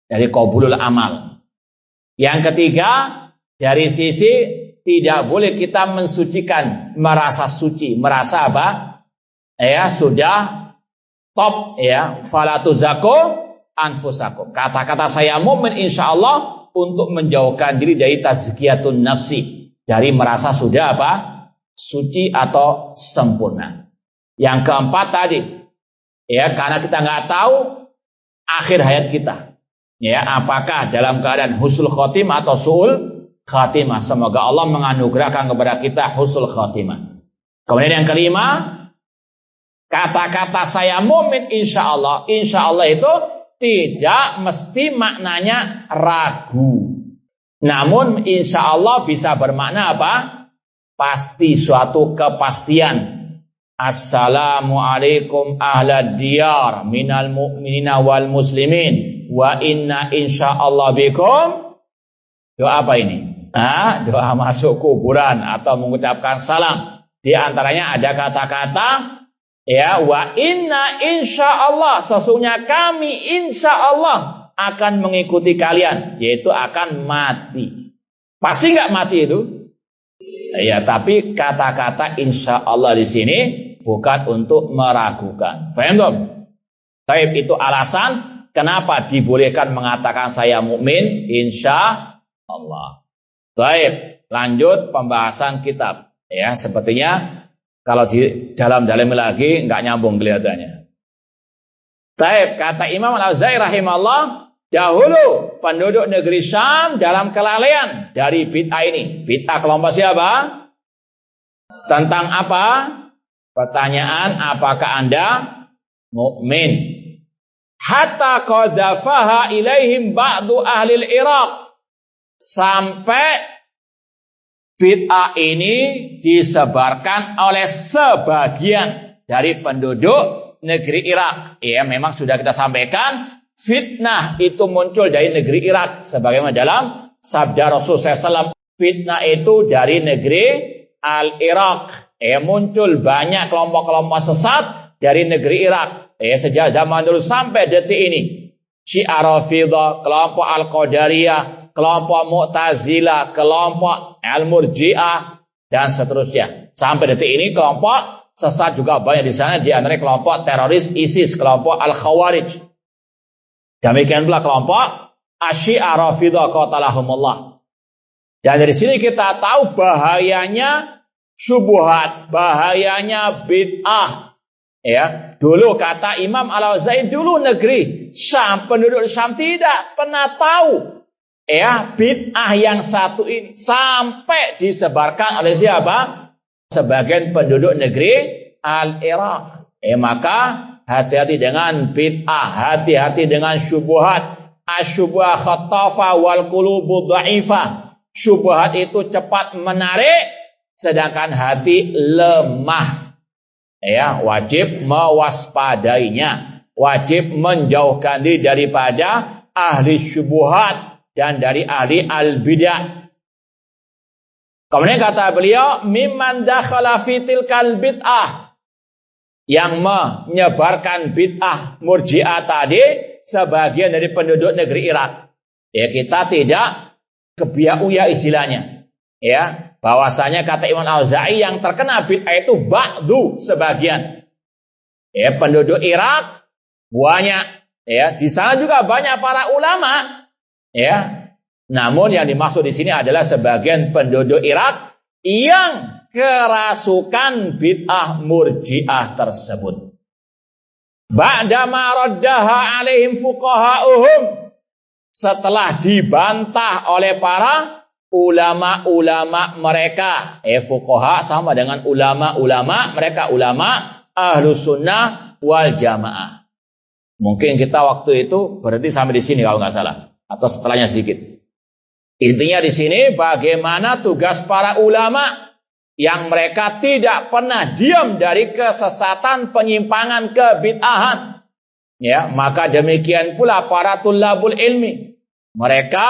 dari qabulul amal. Yang ketiga dari sisi tidak boleh kita mensucikan, merasa suci, merasa apa? Ya, sudah top ya, fala tuzakku anfusakum. Kata-kata saya mukmin insyaallah untuk menjauhkan diri dari tazkiyatun nafsi, dari merasa sudah apa? suci atau sempurna. Yang keempat tadi, ya, karena kita nggak tahu akhir hayat kita, ya, apakah dalam keadaan husnul khotimah atau su'ul khatimah. Semoga Allah menganugerahkan kepada kita husnul khotimah. Kemudian yang kelima, kata-kata saya mukmin insya Allah itu tidak mesti maknanya ragu. Namun insya Allah bisa bermakna apa? Pasti, suatu kepastian. Assalamualaikum ahlad diyar minal mu'minina wal muslimin wa inna insyaallah bikum. Doa apa ini? Doa masuk kuburan atau mengucapkan salam. Di antaranya ada kata-kata, ya, wa inna insyaallah, sesungguhnya kami insyaallah akan mengikuti kalian, yaitu akan mati. Pasti nggak mati itu? Ya, tapi kata-kata insyaallah di sini bukan untuk meragukan. Paham belum? Taib, itu alasan kenapa dibolehkan mengatakan saya mukmin insya Allah. Taib, lanjut pembahasan kitab. Ya, sepertinya kalau di dalam lagi nggak nyambung kelihatannya. Taib, kata Imam Al-Auza'i rahimahullah, dahulu penduduk negeri Syam dalam kelalaian dari bid'ah ini. Bid'ah kelompok siapa? Tentang apa? Pertanyaan, apakah Anda mukmin? Hatta qadzafaha ilaihim ba'du ahli Irak. Sampai bid'ah ini disebarkan oleh sebagian dari penduduk negeri Irak. Ya, memang sudah kita sampaikan, fitnah itu muncul dari negeri Irak. Sebagaimana dalam sabda Rasul SAW, fitnah itu dari negeri Al-Iraq. Muncul banyak kelompok-kelompok sesat dari negeri Irak. Sejak zaman dulu sampai detik ini. Syiah Rafidah, kelompok Al-Qadariyah, kelompok Mu'tazilah, kelompok Al-Murji'ah, dan seterusnya. Sampai detik ini kelompok sesat juga banyak di sana. Di antara kelompok teroris ISIS, kelompok Al-Khawarij. Demikian pula kelompok Syiah Rafidah qatalahumullah. Dan dari sini kita tahu bahayanya syubhat, bahayanya bid'ah. Ya, dulu kata Imam Al-Auza'i, dulu negeri Syam, penduduk Syam tidak pernah tahu, ya, bid'ah yang satu ini sampai disebarkan oleh siapa? Sebagian penduduk negeri Al-Iraq. Maka hati-hati dengan bid'ah, hati-hati dengan syubhat. Asyubha khattafa wal qulubu dha'ifah. Syubhat itu cepat menarik, sedangkan hati lemah. Ya, wajib mewaspadainya, wajib menjauhkan diri daripada ahli syubhat dan dari ahli al-bidah. Kemudian kata beliau, mimman dakhala fi tilkal bid'ah, yang menyebarkan bid'ah Murji'ah tadi sebagian dari penduduk negeri Irak. Ya, kita tidak kebiauya istilahnya. Ya, bahwasanya kata Imam Al-Auza'i yang terkena bid'ah itu ba'du, sebagian. Ya, penduduk Irak banyak. Ya, di sana juga banyak para ulama. Ya, namun yang dimaksud di sini adalah sebagian penduduk Irak yang kerasukan bid'ah Murji'ah tersebut. Ba'dama raddaha alaihim fuqaha'uhum, setelah dibantah oleh para ulama-ulama mereka. Fuqaha sama dengan ulama-ulama, mereka ulama Ahlus Sunnah wal Jamaah. Mungkin kita waktu itu berhenti sampai di sini kalau nggak salah, atau setelahnya sedikit. Intinya di sini bagaimana tugas para ulama yang mereka tidak pernah diam dari kesesatan, penyimpangan, kebid'ahan. Ya, maka demikian pula para tulabul ilmi. Mereka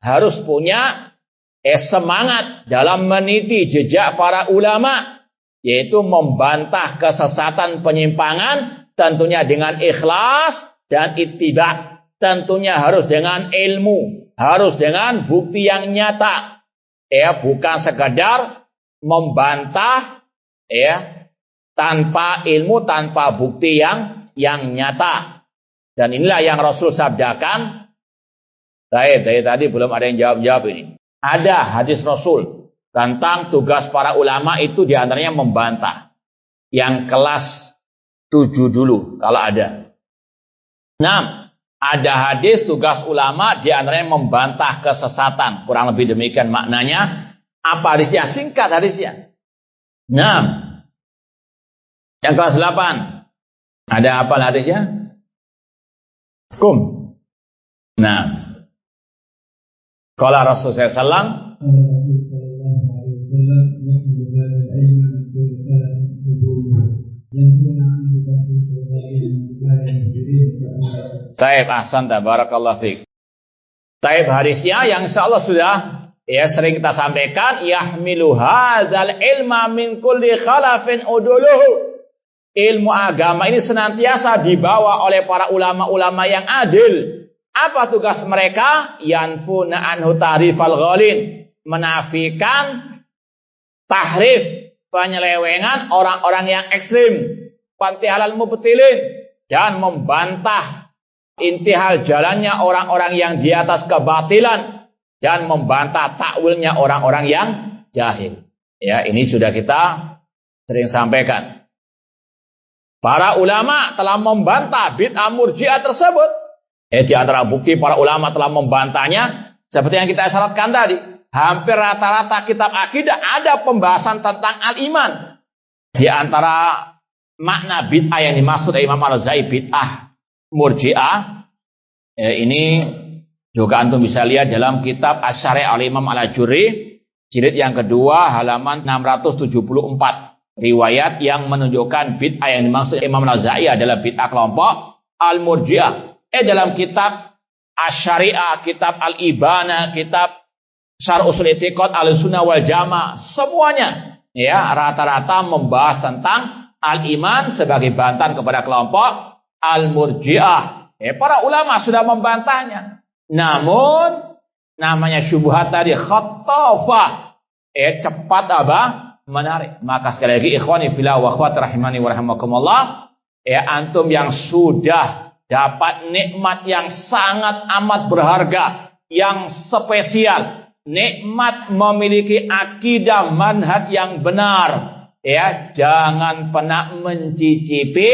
harus punya semangat dalam meniti jejak para ulama, yaitu membantah kesesatan, penyimpangan, tentunya dengan ikhlas dan ittiba. Tentunya harus dengan ilmu, harus dengan bukti yang nyata. Ya, bukan sekadar membantah ya tanpa ilmu, tanpa bukti yang nyata. Dan inilah yang Rasul sabdakan. Dari tadi belum ada yang jawab ini. Ada hadis Rasul tentang tugas para ulama itu diantaranya membantah. Yang kelas 7 dulu kalau ada. 6. Ada hadis tugas ulama diantaranya membantah kesesatan. Kurang lebih demikian maknanya. Apa hadisnya? Singkat hadisnya. 6. Yang kelas 8. Ada apa hadisnya? Nah. Qala Rasulullah SAW. Taib ahsan tabarakallah fiik. Taib hadisnya yang insyaallah sudah sering kita sampaikan, yahmilu hadzal ilma min kulli khalafin uduluhu. Ilmu agama ini senantiasa dibawa oleh para ulama-ulama yang adil. Apa tugas mereka? Yanfuna anhu tahrifal ghalin, menafikan tahrif, penyelewengan orang-orang yang ekstrim, pantihalal mubtilin, dan membantah intihal jalannya orang-orang yang di atas kebatilan, dan membantah takwilnya orang-orang yang jahil. Ya, ini sudah kita sering sampaikan. Para ulama telah membantah bid'ah murji'ah tersebut. Di antara bukti para ulama telah membantahnya, seperti yang kita isyaratkan tadi, hampir rata-rata kitab akidah ada pembahasan tentang al-iman. Di antara makna bid'ah yang dimaksud Imam Al-Auza'i bid'ah murji'ah, ini juga antum bisa lihat dalam kitab Asy-Syari' oleh Imam Al-Ajurri, jilid yang kedua halaman 674. Riwayat yang menunjukkan bid'ah yang dimaksud Imam Al-Auza'i adalah bid'ah kelompok al-murji'ah. Dalam kitab Asy-Syari'ah, kitab Al-Ibana, kitab Syarh Ushul I'tiqad Ahlussunnah wal Jamaah, semuanya rata-rata membahas tentang al-iman sebagai bantahan kepada kelompok al-murji'ah. Para ulama sudah membantahnya. Namun namanya syubhat tadi khattafah, cepat menarik. Maka sekali lagi ikhwani fillah wa akhwat rahimani wa rahimakumullah, antum yang sudah dapat nikmat yang sangat amat berharga, yang spesial, nikmat memiliki akidah manhaj yang benar, jangan pernah mencicipi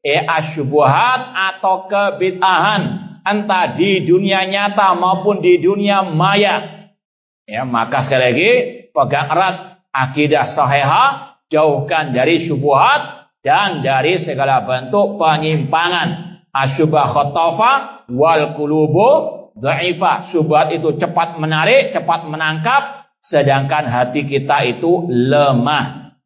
asyubuhat atau kebid'ahan, entah di dunia nyata maupun di dunia maya. Maka sekali lagi pegang erat akidah sahihah, jauhkan dari syubhat dan dari segala bentuk penyimpangan. Asyubah khotofa wal kulubu dhaifah. Syubhat itu cepat menarik, cepat menangkap, sedangkan hati kita itu lemah.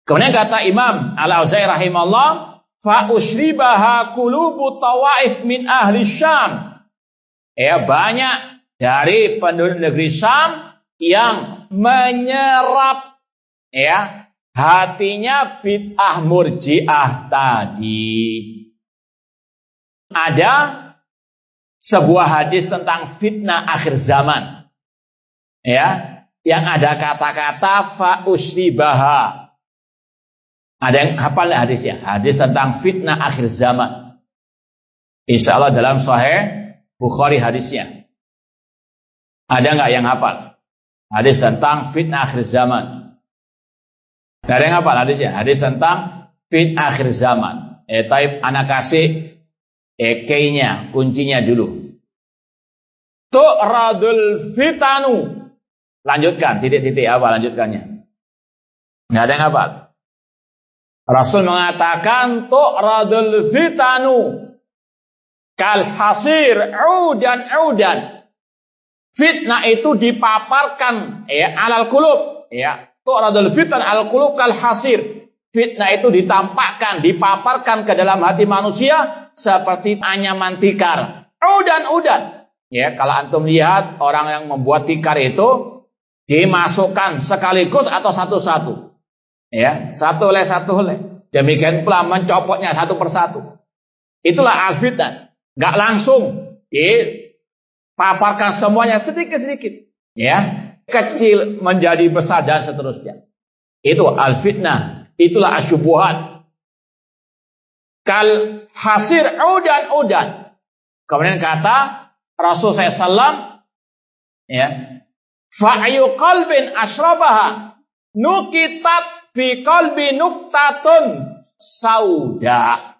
Kemudian kata Imam Al-Auza'i rahimahullah, fa ushribaha kulubu tawaif min ahli Syam. Banyak dari penduduk negeri Syam yang menyerap hatinya bid'ah murji'ah tadi. Ada sebuah hadis tentang fitnah akhir zaman, yang ada kata-kata fa usribaha. Ada yang hafal hadisnya? Hadis tentang fitnah akhir zaman. Insyaallah dalam Sahih Bukhari hadisnya. Ada nggak yang hafal? Hadis tentang fitnah akhir zaman. Nggak ada yang hafal hadisnya? Hadis tentang fitnah akhir zaman. Taib anak kasih key-nya, kuncinya dulu. Tu'radul fitanu. Lanjutkan, titik-titik apa lanjutkannya? Nggak ada yang hafal. Rasul mengatakan tu'radul fitanu kal hasir udan. Fitnah itu dipaparkan alal qulub, tu'radul fitan al qulub kal hasir. Fitnah itu ditampakkan, dipaparkan ke dalam hati manusia seperti anyaman tikar. Udan. Kalau antum lihat orang yang membuat tikar itu dimasukkan sekaligus atau satu-satu. Satu helai. Demikian pula mencopotnya satu persatu. Itulah al-fitnah. Enggak langsung dipaparkan semuanya sedikit-sedikit. Kecil menjadi besar dan seterusnya. Itu al-fitnah. Itulah asyubuhat. Kal hasir udan. Kemudian kata Rasul SAW, Fa'ayu qalbin asyrabaha nukitat fi qalbi nuktatun sauda.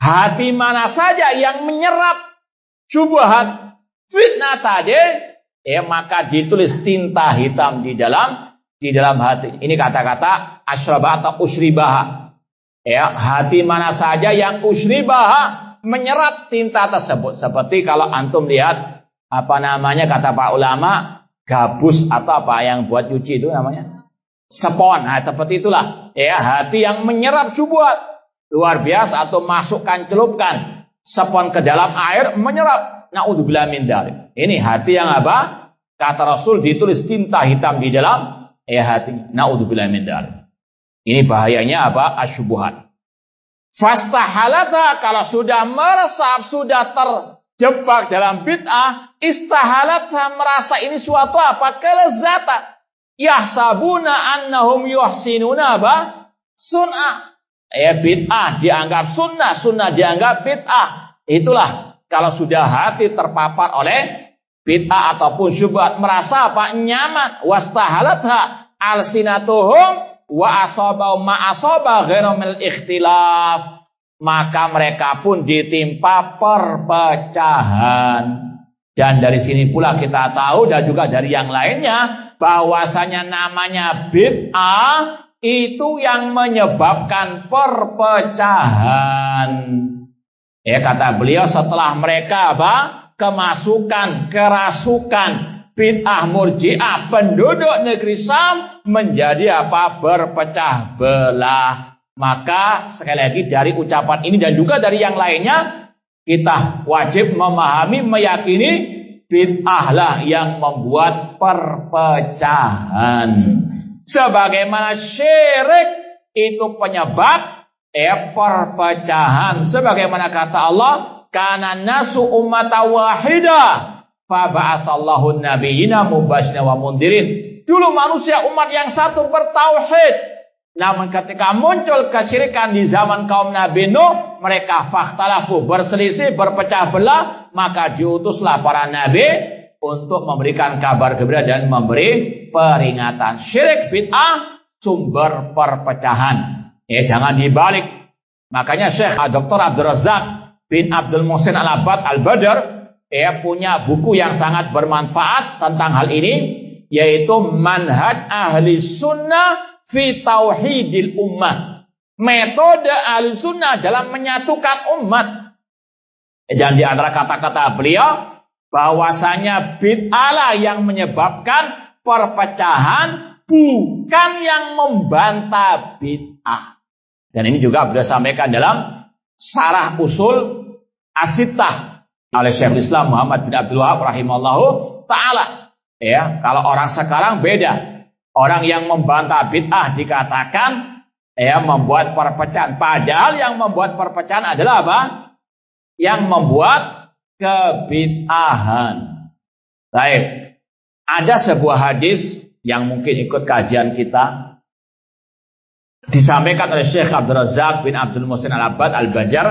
Hati mana saja yang menyerap syubhat fitnah tadi, maka ditulis tinta hitam di dalam hati. Ini kata-kata asyrabah atau usribaha. Hati mana saja yang usribaha menyerap tinta tersebut. Seperti kalau antum lihat kata Pak ulama, gabus atau apa yang buat nyuci itu namanya spon. Nah, seperti itulah. Hati yang menyerap syubhat luar biasa, atau masukkan, celupkan spon ke dalam air menyerap. Naudzubillah min dzalik. Ini hati yang apa? Kata Rasul ditulis tinta hitam di dalam hati. Naudzubillah min dzalik. Ini bahayanya apa? Asyubuhat. Fastahalata, kalau sudah meresap, sudah terjebak dalam bid'ah, istahalata, merasa ini suatu apa? Kelezatan. Yahsabuna annahum yuhsinuna apa? Sunnah. Bid'ah dianggap sunnah, sunnah dianggap bid'ah. Itulah kalau sudah hati terpapar oleh bid'ah ataupun syubhat, merasa apa? Nyaman. Wastahalatha alsinatuhum wa asabau ma asaba ghairu mil ikhtilaf. Maka mereka pun ditimpa perpecahan. Dan dari sini pula kita tahu, dan juga dari yang lainnya, bahwasanya namanya bid'ah itu yang menyebabkan perpecahan. Kata beliau, setelah mereka kemasukan, kerasukan bid'ah murji'ah, penduduk negeri Syam menjadi berpecah belah. Maka sekali lagi dari ucapan ini dan juga dari yang lainnya, kita wajib memahami, meyakini bid'ah lah yang membuat perpecahan. Sebagaimana syirik itu penyebab perpecahan. Sebagaimana kata Allah, kana nasu ummatan wahida fa ba'atsallahu nabiyina mubasysyirin wa mundzirin. Dulu manusia umat yang satu bertauhid. Namun ketika muncul kesyirikan di zaman kaum Nabi Nuh, mereka fakhtalafu, berselisih, berpecah belah, maka diutuslah para nabi untuk memberikan kabar gembira dan memberi peringatan. Syirik bid'ah sumber perpecahan. Jangan dibalik. Makanya Syekh Dr. Abdul Razak bin Abdul Muhsin Al-Abbad Al-Badr punya buku yang sangat bermanfaat tentang hal ini, yaitu Manhaj Ahli Sunnah fi Tauhidil Ummah. Metode Ahli Sunnah dalam menyatukan umat. Dan di antara kata-kata beliau, bahwasanya bid'ah yang menyebabkan perpecahan, bukan yang membantah bid'ah. Dan ini juga beliau sampaikan dalam Syarah Usul As-Sittah oleh Syekhul Islam Muhammad bin Abdul Wahab rahimallahu ta'ala. Kalau orang sekarang beda. Orang yang membantah bid'ah dikatakan membuat perpecahan. Padahal yang membuat perpecahan adalah apa? Yang membuat kebid'ahan. Baik. Ada sebuah hadis yang mungkin ikut kajian kita, disampaikan oleh Syekh Abdul Razak bin Abdul Muhsin Al-Abbad Al-Badr,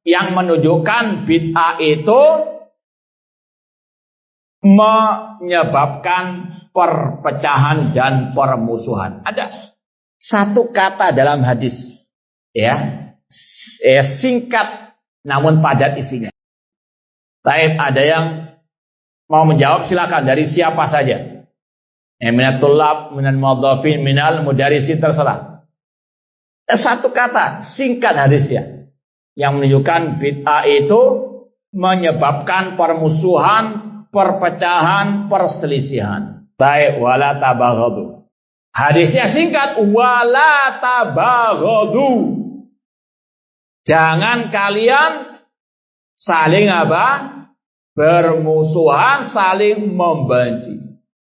yang menunjukkan bid'ah itu menyebabkan perpecahan dan permusuhan. Ada satu kata dalam hadis, singkat namun padat isinya. Baik, ada yang mau menjawab, silakan, dari siapa saja. Minat tulab, minal mudhafin, minal mudarisi, terserah. Satu kata, singkat hadisnya, yang menunjukkan bid'ah itu menyebabkan permusuhan, perpecahan, perselisihan. Baik, wala tabaghadu. Hadisnya singkat, wala tabaghadu. Jangan kalian saling bermusuhan, saling membenci.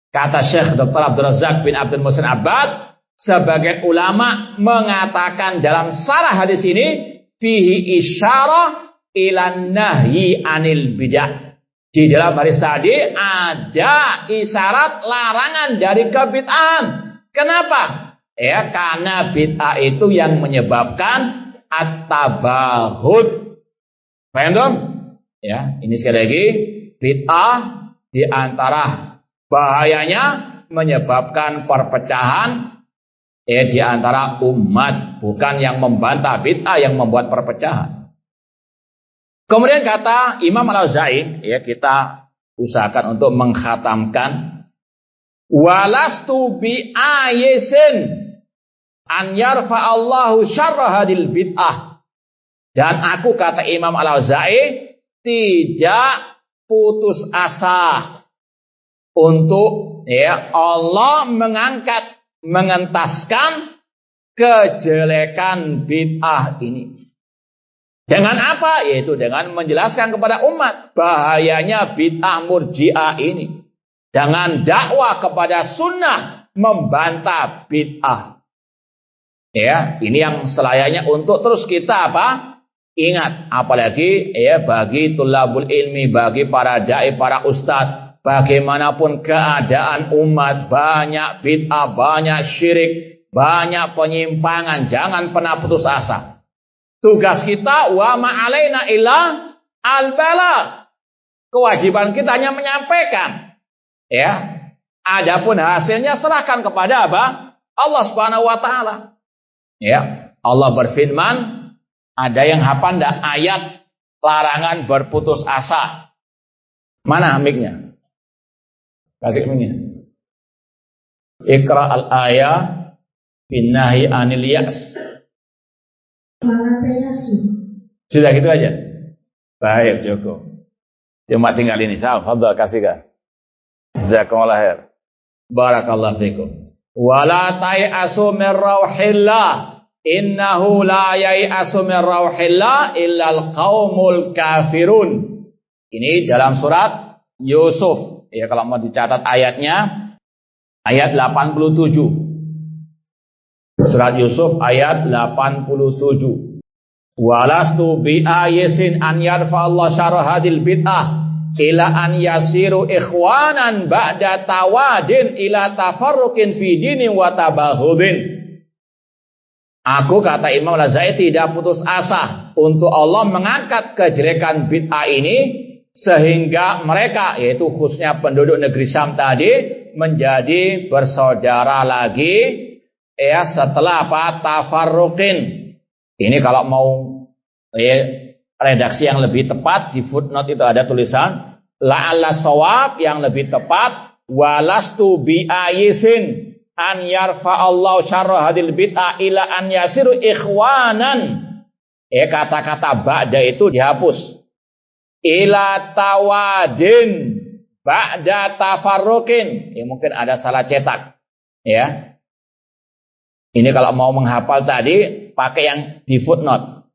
Kata Syekh Dr. Abdul Razak bin Abdul Muhsin Al-Abbad, sebagian ulama mengatakan dalam syarah hadis ini, fihi isyarah ilan nahyi anil bid'ah. Di dalam hadis tadi ada isyarat larangan dari kebid'ahan. Kenapa? Karena bid'ah itu yang menyebabkan at-tabaghud. Paham dong? Ini sekali lagi, bid'ah di antara bahayanya menyebabkan perpecahan di antara umat, bukan yang membantah bid'ah yang membuat perpecahan. Kemudian kata Imam Al-Auza'i, kita usahakan untuk mengkhatamkan, walastu bi ayisin an yarfa Allahu syarra hadil bid'ah. Dan aku, kata Imam Al-Auza'i, tidak putus asa untuk Allah mengentaskan kejelekan bid'ah ini. Dengan apa? Yaitu dengan menjelaskan kepada umat bahayanya bid'ah murji'ah ini. Dengan dakwah kepada sunnah membantah bid'ah. Ini yang selayaknya untuk terus kita ingat, apalagi bagi tulabul ilmi, bagi para dai, para ustadz, bagaimanapun keadaan umat, banyak bid'ah, banyak syirik, banyak penyimpangan, jangan pernah putus asa. Tugas kita wa ma'alaina illa al-balagh. Kewajiban kita hanya menyampaikan. Adapun hasilnya serahkan kepada Allah Subhanahu wa taala. Allah berfirman, ada yang hafal enggak ayat larangan berputus asa? Mana mic-nya? Kasih mic-nya. Iqra al-ayah binnahi anil yas. Sudah gitu aja. Baik, Joko. Cuma tinggal ini. Fadhal, kasihkan. Jazakumullah khair. Barakallahu fikum. Wala tai'asu min rauhillah. Innahu la yai'asu min rauhillah illal qaumul kafirun. Ini dalam surat Yusuf. Kalau mau dicatat ayatnya, ayat 87. Surat Yusuf ayat 87. Walastu bi ayisin an yarfa Allah syarra hadil bid'ah ila an yasiru ikhwanan ba'da tawadin ila tafarruqin fi dinin wa tabaghudin. Aku, kata Imam Al-Auza'i, tidak putus asa untuk Allah mengangkat kejelekan bid'ah ini sehingga mereka, yaitu khususnya penduduk negeri Syam tadi, menjadi bersaudara lagi setelah tafarruqin. Ini kalau mau redaksi yang lebih tepat, di footnote itu ada tulisan la'alla shawab, yang lebih tepat walastu bi ayisin an yarfa Allah syarra hadil bid'ah ila an yasiru ikhwanan. Kata-kata ba'da itu dihapus. Ila tawadin ba'da tafarruqin. Mungkin ada salah cetak. Ini kalau mau menghafal tadi pakai yang di footnote.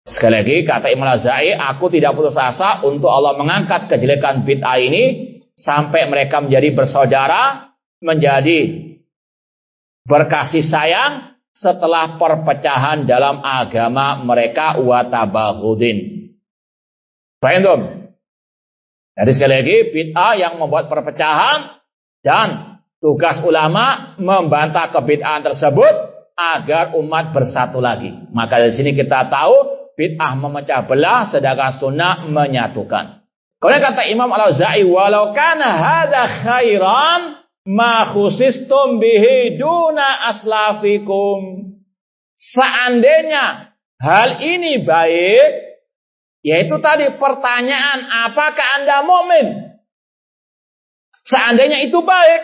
Sekali lagi, kata Imam Al-Auza'i, aku tidak putus asa untuk Allah mengangkat kejelekan bid'ah ini sampai mereka menjadi bersaudara, menjadi berkasih sayang setelah perpecahan dalam agama mereka wa tabaghudin. Paham? Jadi sekali lagi, bid'ah yang membuat perpecahan, dan tugas ulama membantah kebid'ahan tersebut agar umat bersatu lagi. Maka dari sini kita tahu bid'ah memecah belah sedangkan sunnah menyatukan. Kemudian kata Imam Al-Auza'i, walau kana hadza khairan ma khusistum bihi duna aslafikum. Seandainya hal ini baik, yaitu tadi pertanyaan, apakah Anda mukmin? Seandainya itu baik,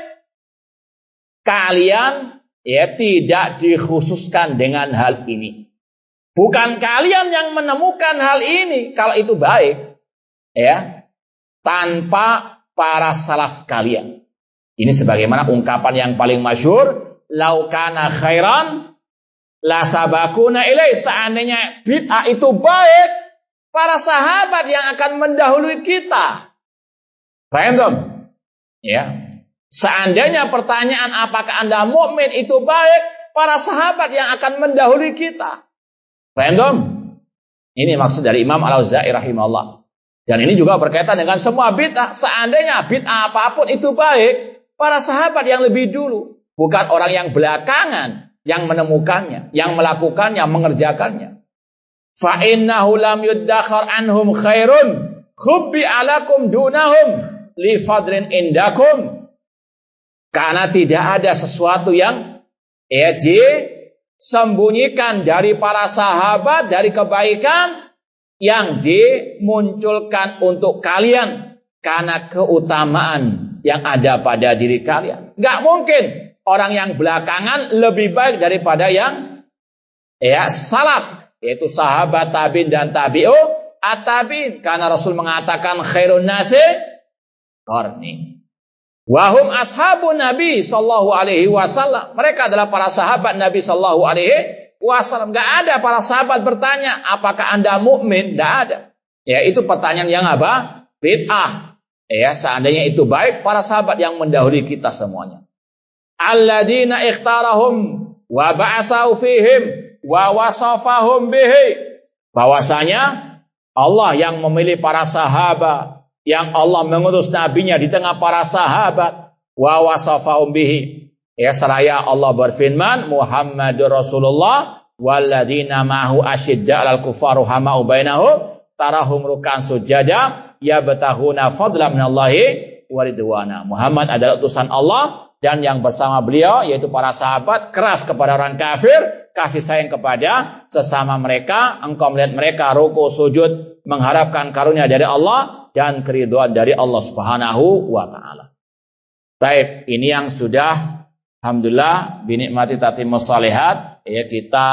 kalian tidak dikhususkan dengan hal ini. Bukan kalian yang menemukan hal ini kalau itu baik, tanpa para salaf kalian. Ini sebagaimana ungkapan yang paling masyhur, lau kana khairan la sabakuna ilaih. Seandainya bid'ah itu baik, para sahabat yang akan mendahului kita. Paham dong? Seandainya pertanyaan apakah Anda mukmin itu baik, para sahabat yang akan mendahului kita. Paham dong? Ini maksud dari Imam Al-Auza'i rahimahullah. Dan ini juga berkaitan dengan semua bid'ah. Seandainya bid'ah apapun itu baik, para sahabat yang lebih dulu, bukan orang yang belakangan yang menemukannya, yang melakukannya, mengerjakannya. Fa innahu lam yuddakhar anhum khairun khubbi alakum dunahum li fadrin indakum. Karena tidak ada sesuatu yang disembunyikan dari para sahabat dari kebaikan yang dimunculkan untuk kalian karena keutamaan yang ada pada diri kalian. Nggak mungkin orang yang belakangan lebih baik daripada yang salaf, yaitu sahabat, tabi'in dan at-tabi'in. Karena Rasul mengatakan khairun nasi qarni. Wahum ashabun Nabi sallallahu alaihi wasallam. Mereka adalah para sahabat Nabi sallallahu alaihi wasallam. Enggak ada para sahabat bertanya, "Apakah Anda mukmin?" Enggak ada. Ya, itu pertanyaan yang apa? Bid'ah. Ya, seandainya itu baik, para sahabat yang mendahului kita semuanya. Alladzina ikhtarahum wa ba'atsau fihim wa wasafahum bihi. Bahwasanya Allah yang memilih para sahabat, yang Allah mengutus nabinya di tengah para sahabat, wa wasafahum bihi. Ya, seraya Allah berfirman, Muhammadur Rasulullah walladzina ma'ahu asyidda 'alal kuffari rahamau bainahum tarahum ruk'an sujada yabtaghuna fadlan minallahi wa ridwana. Muhammad adalah utusan Allah dan yang bersama beliau yaitu para sahabat keras kepada orang kafir, kasih sayang kepada sesama mereka. Engkau melihat mereka ruku sujud mengharapkan karunia dari Allah dan keridhaan dari Allah Subhanahu wa taala. Baik, ini yang sudah alhamdulillah binikmati tatimmus shalihat ya kita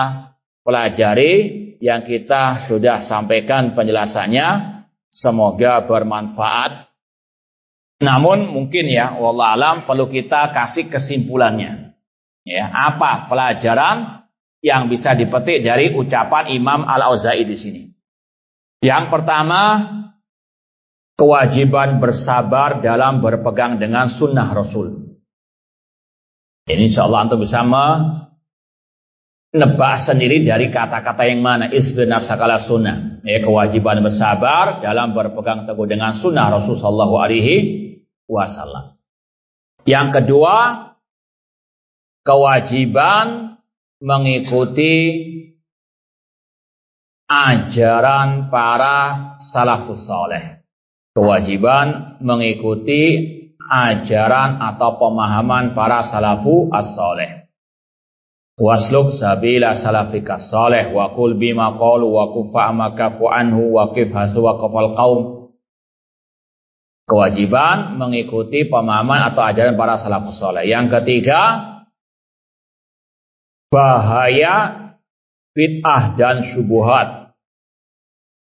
pelajari, yang kita sudah sampaikan penjelasannya, semoga bermanfaat. Namun mungkin ya wallahu alam perlu kita kasih kesimpulannya. Ya, apa pelajaran yang bisa dipetik dari ucapan Imam Al-Auza'i di sini? Yang pertama, kewajiban bersabar dalam berpegang dengan sunnah Rasul. Ini insyaallah antum bisa menebak sendiri dari kata-kata yang mana. Isbir nafsakala sunnah. Ya, kewajiban bersabar dalam berpegang teguh dengan sunnah Rasul sallallahu alaihi wasallam. Yang kedua, kewajiban mengikuti ajaran para salafus saleh. Kewajiban mengikuti ajaran atau pemahaman para salafu as-saleh. Wasluk sabila salafika saleh wa qul bima qalu wa kufa makafu anhu wa qif hasu wa qafal qaum. Kewajiban mengikuti pemahaman atau ajaran para salafus saleh. Yang ketiga, bahaya bid'ah dan syubhat.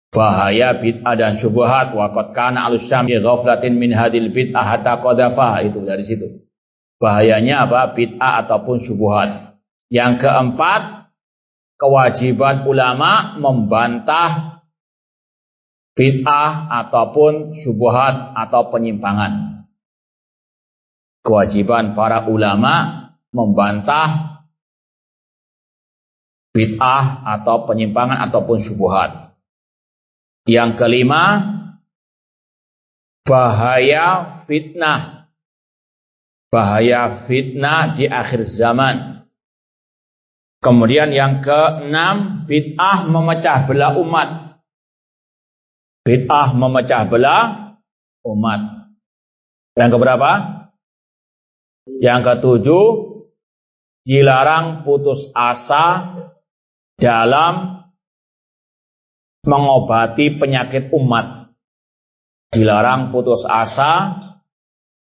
Bahaya bid'ah dan syubhat. Wa qad kana al-syam fi ghaflatin min hadil bid'ah hatta qadafa. Itu dari situ. Bahayanya apa? Bid'ah ataupun syubhat. Yang keempat, kewajiban ulama membantah bid'ah ataupun syubhat atau penyimpangan. Kewajiban para ulama membantah bid'ah atau penyimpangan ataupun syubhat. Yang kelima, bahaya fitnah. Bahaya fitnah di akhir zaman. Kemudian yang keenam, bid'ah memecah belah umat. Bid'ah memecah belah umat. Yang keberapa? Yang ketujuh, dilarang putus asa dalam mengobati penyakit umat. Dilarang putus asa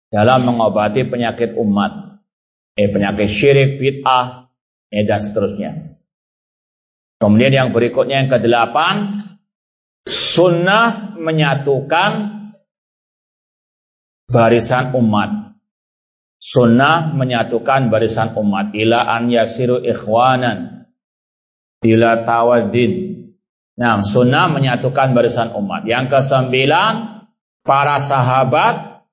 dalam mengobati penyakit umat. Penyakit syirik, bid'ah, dan seterusnya. Kemudian yang berikutnya yang kedelapan, sunnah menyatukan barisan umat. Sunnah menyatukan barisan umat. Ila an yasiru ikhwanan ila tawaddin. Nah, sunnah menyatukan barisan umat. Yang kesembilan, para sahabat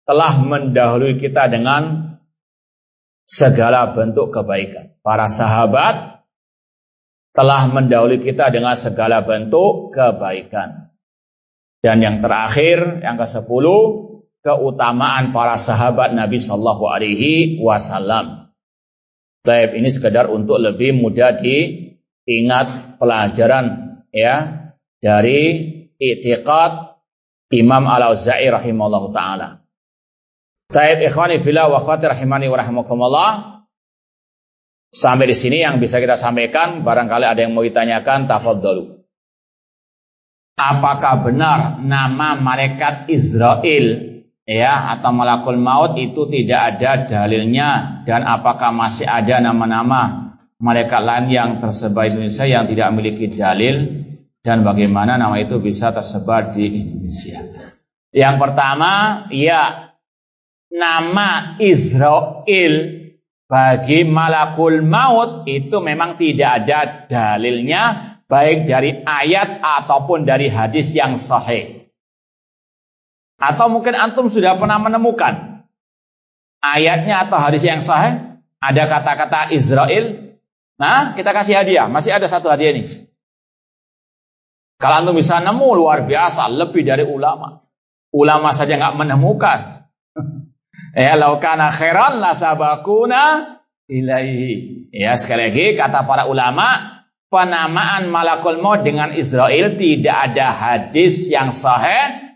telah mendahului kita dengan segala bentuk kebaikan. Para sahabat telah mendahului kita dengan segala bentuk kebaikan. Dan yang terakhir, yang ke-10, keutamaan para sahabat Nabi sallallahu alaihi wasallam. Baik, ini sekedar untuk lebih mudah diingat pelajaran ya dari i'tiqad Imam Al-Auza'i rahimahullahu taala. Taib ikhwani fillah wa akhwati rahimani wa rahimakumullah. Sampai di sini yang bisa kita sampaikan. Barangkali ada yang mau ditanyakan, tafadhalu. Apakah benar nama malaikat Israel atau malakul maut itu tidak ada dalilnya, dan apakah masih ada nama-nama malaikat lain yang tersebar di Indonesia yang tidak memiliki dalil, dan bagaimana nama itu bisa tersebar di Indonesia? Yang pertama, nama Israel bagi malakul maut itu memang tidak ada dalilnya, baik dari ayat ataupun dari hadis yang sahih. Atau mungkin antum sudah pernah menemukan ayatnya atau hadis yang sahih ada kata-kata Israel. Nah, kita kasih hadiah. Masih ada satu hadiah nih. Kalau antum bisa nemu, luar biasa, lebih dari ulama. Ulama saja nggak menemukan. Laukana khairan lasabakuna ilaihi. Sekali lagi kata para ulama, penamaan malakul maut dengan Israel tidak ada hadis yang sahih,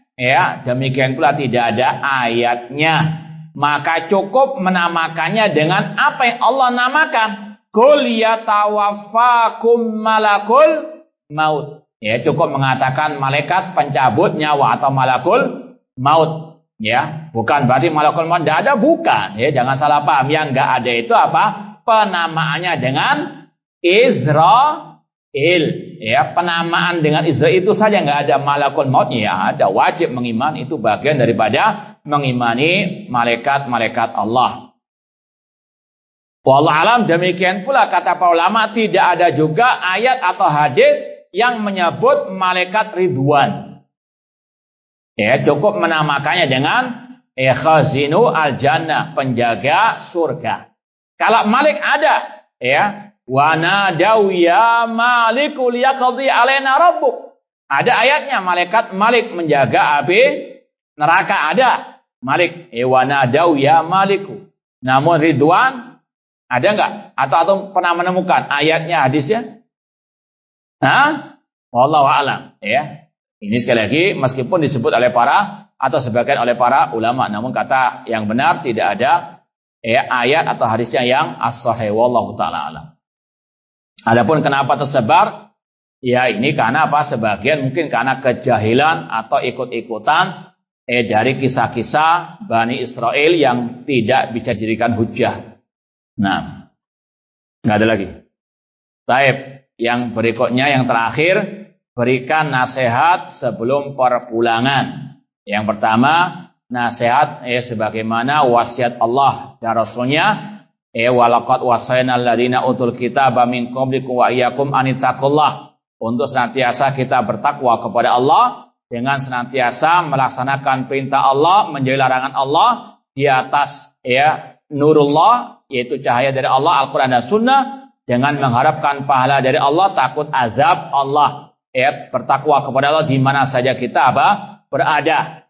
demikian pula tidak ada ayatnya. Maka cukup menamakannya dengan apa yang Allah namakan. Qul yatawaffakum malakul maut. Cukup mengatakan malaikat pencabut nyawa atau malakul maut. Bukan berarti malakul maut tidak ada, bukan. Jangan salah paham. Yang enggak ada itu apa? Penamaannya dengan Israel. Penamaan dengan Israel itu saja, enggak ada malakul maut. Ada, wajib mengimani, itu bagian daripada mengimani malaikat-malaikat Allah. Wallahu alam. Demikian pula kata para ulama, tidak ada juga ayat atau hadis yang menyebut malaikat Ridwan. Cukup menamakannya dengan khazinu al-jannah, penjaga surga. Kalau Malik ada, wa nadau ya maliku liyaqdi alaina rabbuk. Ada ayatnya, malaikat Malik menjaga api neraka, ada. Malik, wa nadau ya maliku. Namun Ridwan ada enggak? Atau pernah menemukan ayatnya, hadisnya? Wallahu a'lam. Ini sekali lagi meskipun disebut oleh para atau sebagian oleh para ulama, namun kata yang benar tidak ada ayat atau hadisnya yang as-sahih, wallahu taala alam. Adapun kenapa tersebar? Ini karena apa? Sebagian mungkin karena kejahilan atau ikut-ikutan dari kisah-kisah Bani Israel yang tidak bisa dijadikan hujjah. Nah, nggak ada lagi. Taib, yang berikutnya, yang terakhir, berikan nasihat sebelum perpulangan. Yang pertama, nasihat sebagaimana wasiat Allah dan Rasulnya, walaqad wasayna alladziina utul kitaba min qablikum wa iyyakum anittaqullah. Untuk senantiasa kita bertakwa kepada Allah dengan senantiasa melaksanakan perintah Allah, menjauhi larangan Allah di atas nurullah, yaitu cahaya dari Allah, Al-Qur'an dan Sunnah, dengan mengharapkan pahala dari Allah, takut azab Allah. Bertakwa kepada Allah di mana saja kita berada.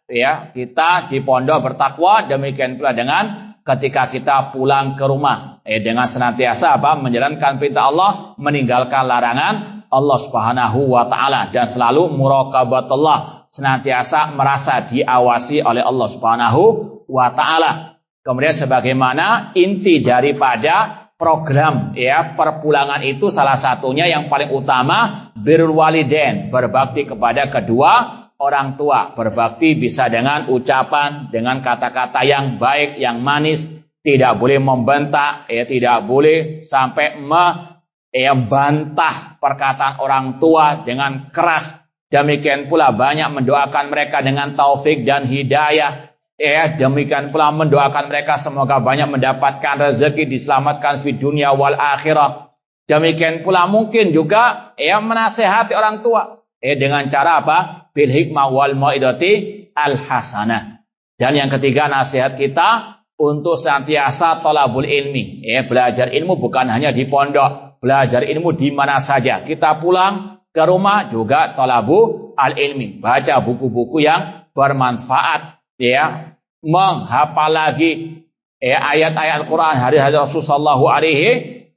Kita di pondok bertakwa, demikian pula dengan ketika kita pulang ke rumah, dengan senantiasa menjalankan perintah Allah, meninggalkan larangan Allah Subhanahu wa taala, dan selalu muraqabatullah, senantiasa merasa diawasi oleh Allah Subhanahu wa taala. Kemudian sebagaimana inti daripada program perpulangan itu, salah satunya yang paling utama birrul walidain, berbakti kepada kedua orang tua. Berbakti bisa dengan ucapan, dengan kata-kata yang baik, yang manis, tidak boleh membentak, tidak boleh sampai membantah perkataan orang tua dengan keras. Demikian pula banyak mendoakan mereka dengan taufik dan hidayah. Demikian pula mendoakan mereka semoga banyak mendapatkan rezeki, diselamatkan di dunia wal akhirat. Demikian pula mungkin juga menasehati orang tua dengan cara bil hikmah wal mau'idati al hasanah. Dan yang ketiga, nasihat kita untuk senantiasa thalabul ilmi. Belajar ilmu bukan hanya di pondok, belajar ilmu di mana saja. Kita pulang ke rumah juga thalabu al ilmi, baca buku-buku yang bermanfaat, menghafal lagi ayat-ayat Al-Quran, hadis-hadis Rasulullah sallallahu alaihi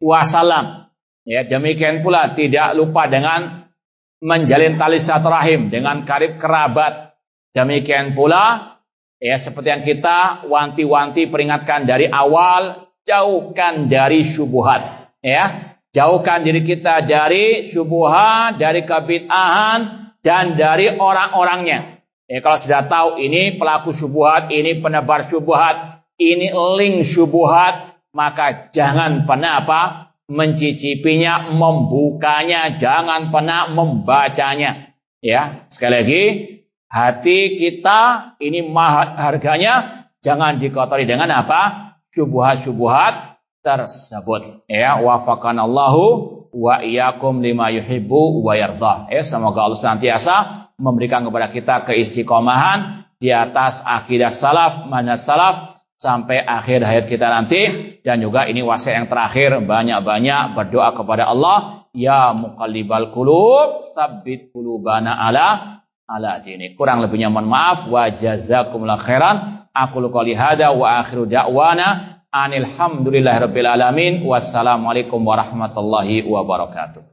wasallam. Demikian pula tidak lupa dengan menjalin tali silaturahim dengan karib kerabat. Demikian pula Ya, seperti yang kita wanti-wanti peringatkan dari awal, jauhkan dari syubhat. Ya, jauhkan diri kita dari syubhat, dari kebid'ahan, dan dari orang-orangnya. Ya, kalau sudah tahu ini pelaku syubhat, ini penebar syubhat, ini link syubhat, maka jangan pernah mencicipinya, membukanya, jangan pernah membacanya. Ya, sekali lagi, hati kita ini mahal harganya, jangan dikotori dengan syubhat-syubhat tersebut. Ya, wafaqanallahu wa iyyakum lima yuhibbu wa yardah. Ya, semoga Allah senantiasa memberikan kepada kita keistiqomahan di atas akidah salaf, manhaj salaf sampai akhir hayat kita nanti. Dan juga ini wasiat yang terakhir, banyak-banyak berdoa kepada Allah. Ya muqallibal qulub, tsabbit qulubana ala dinik. Kurang lebihnya mohon maaf. Wa jazakumullahu khairan. Aku qouli hada wa akhiru da'wana anil hamdulillahirabbil alamin. Wassalamualaikum warahmatullahi wabarakatuh.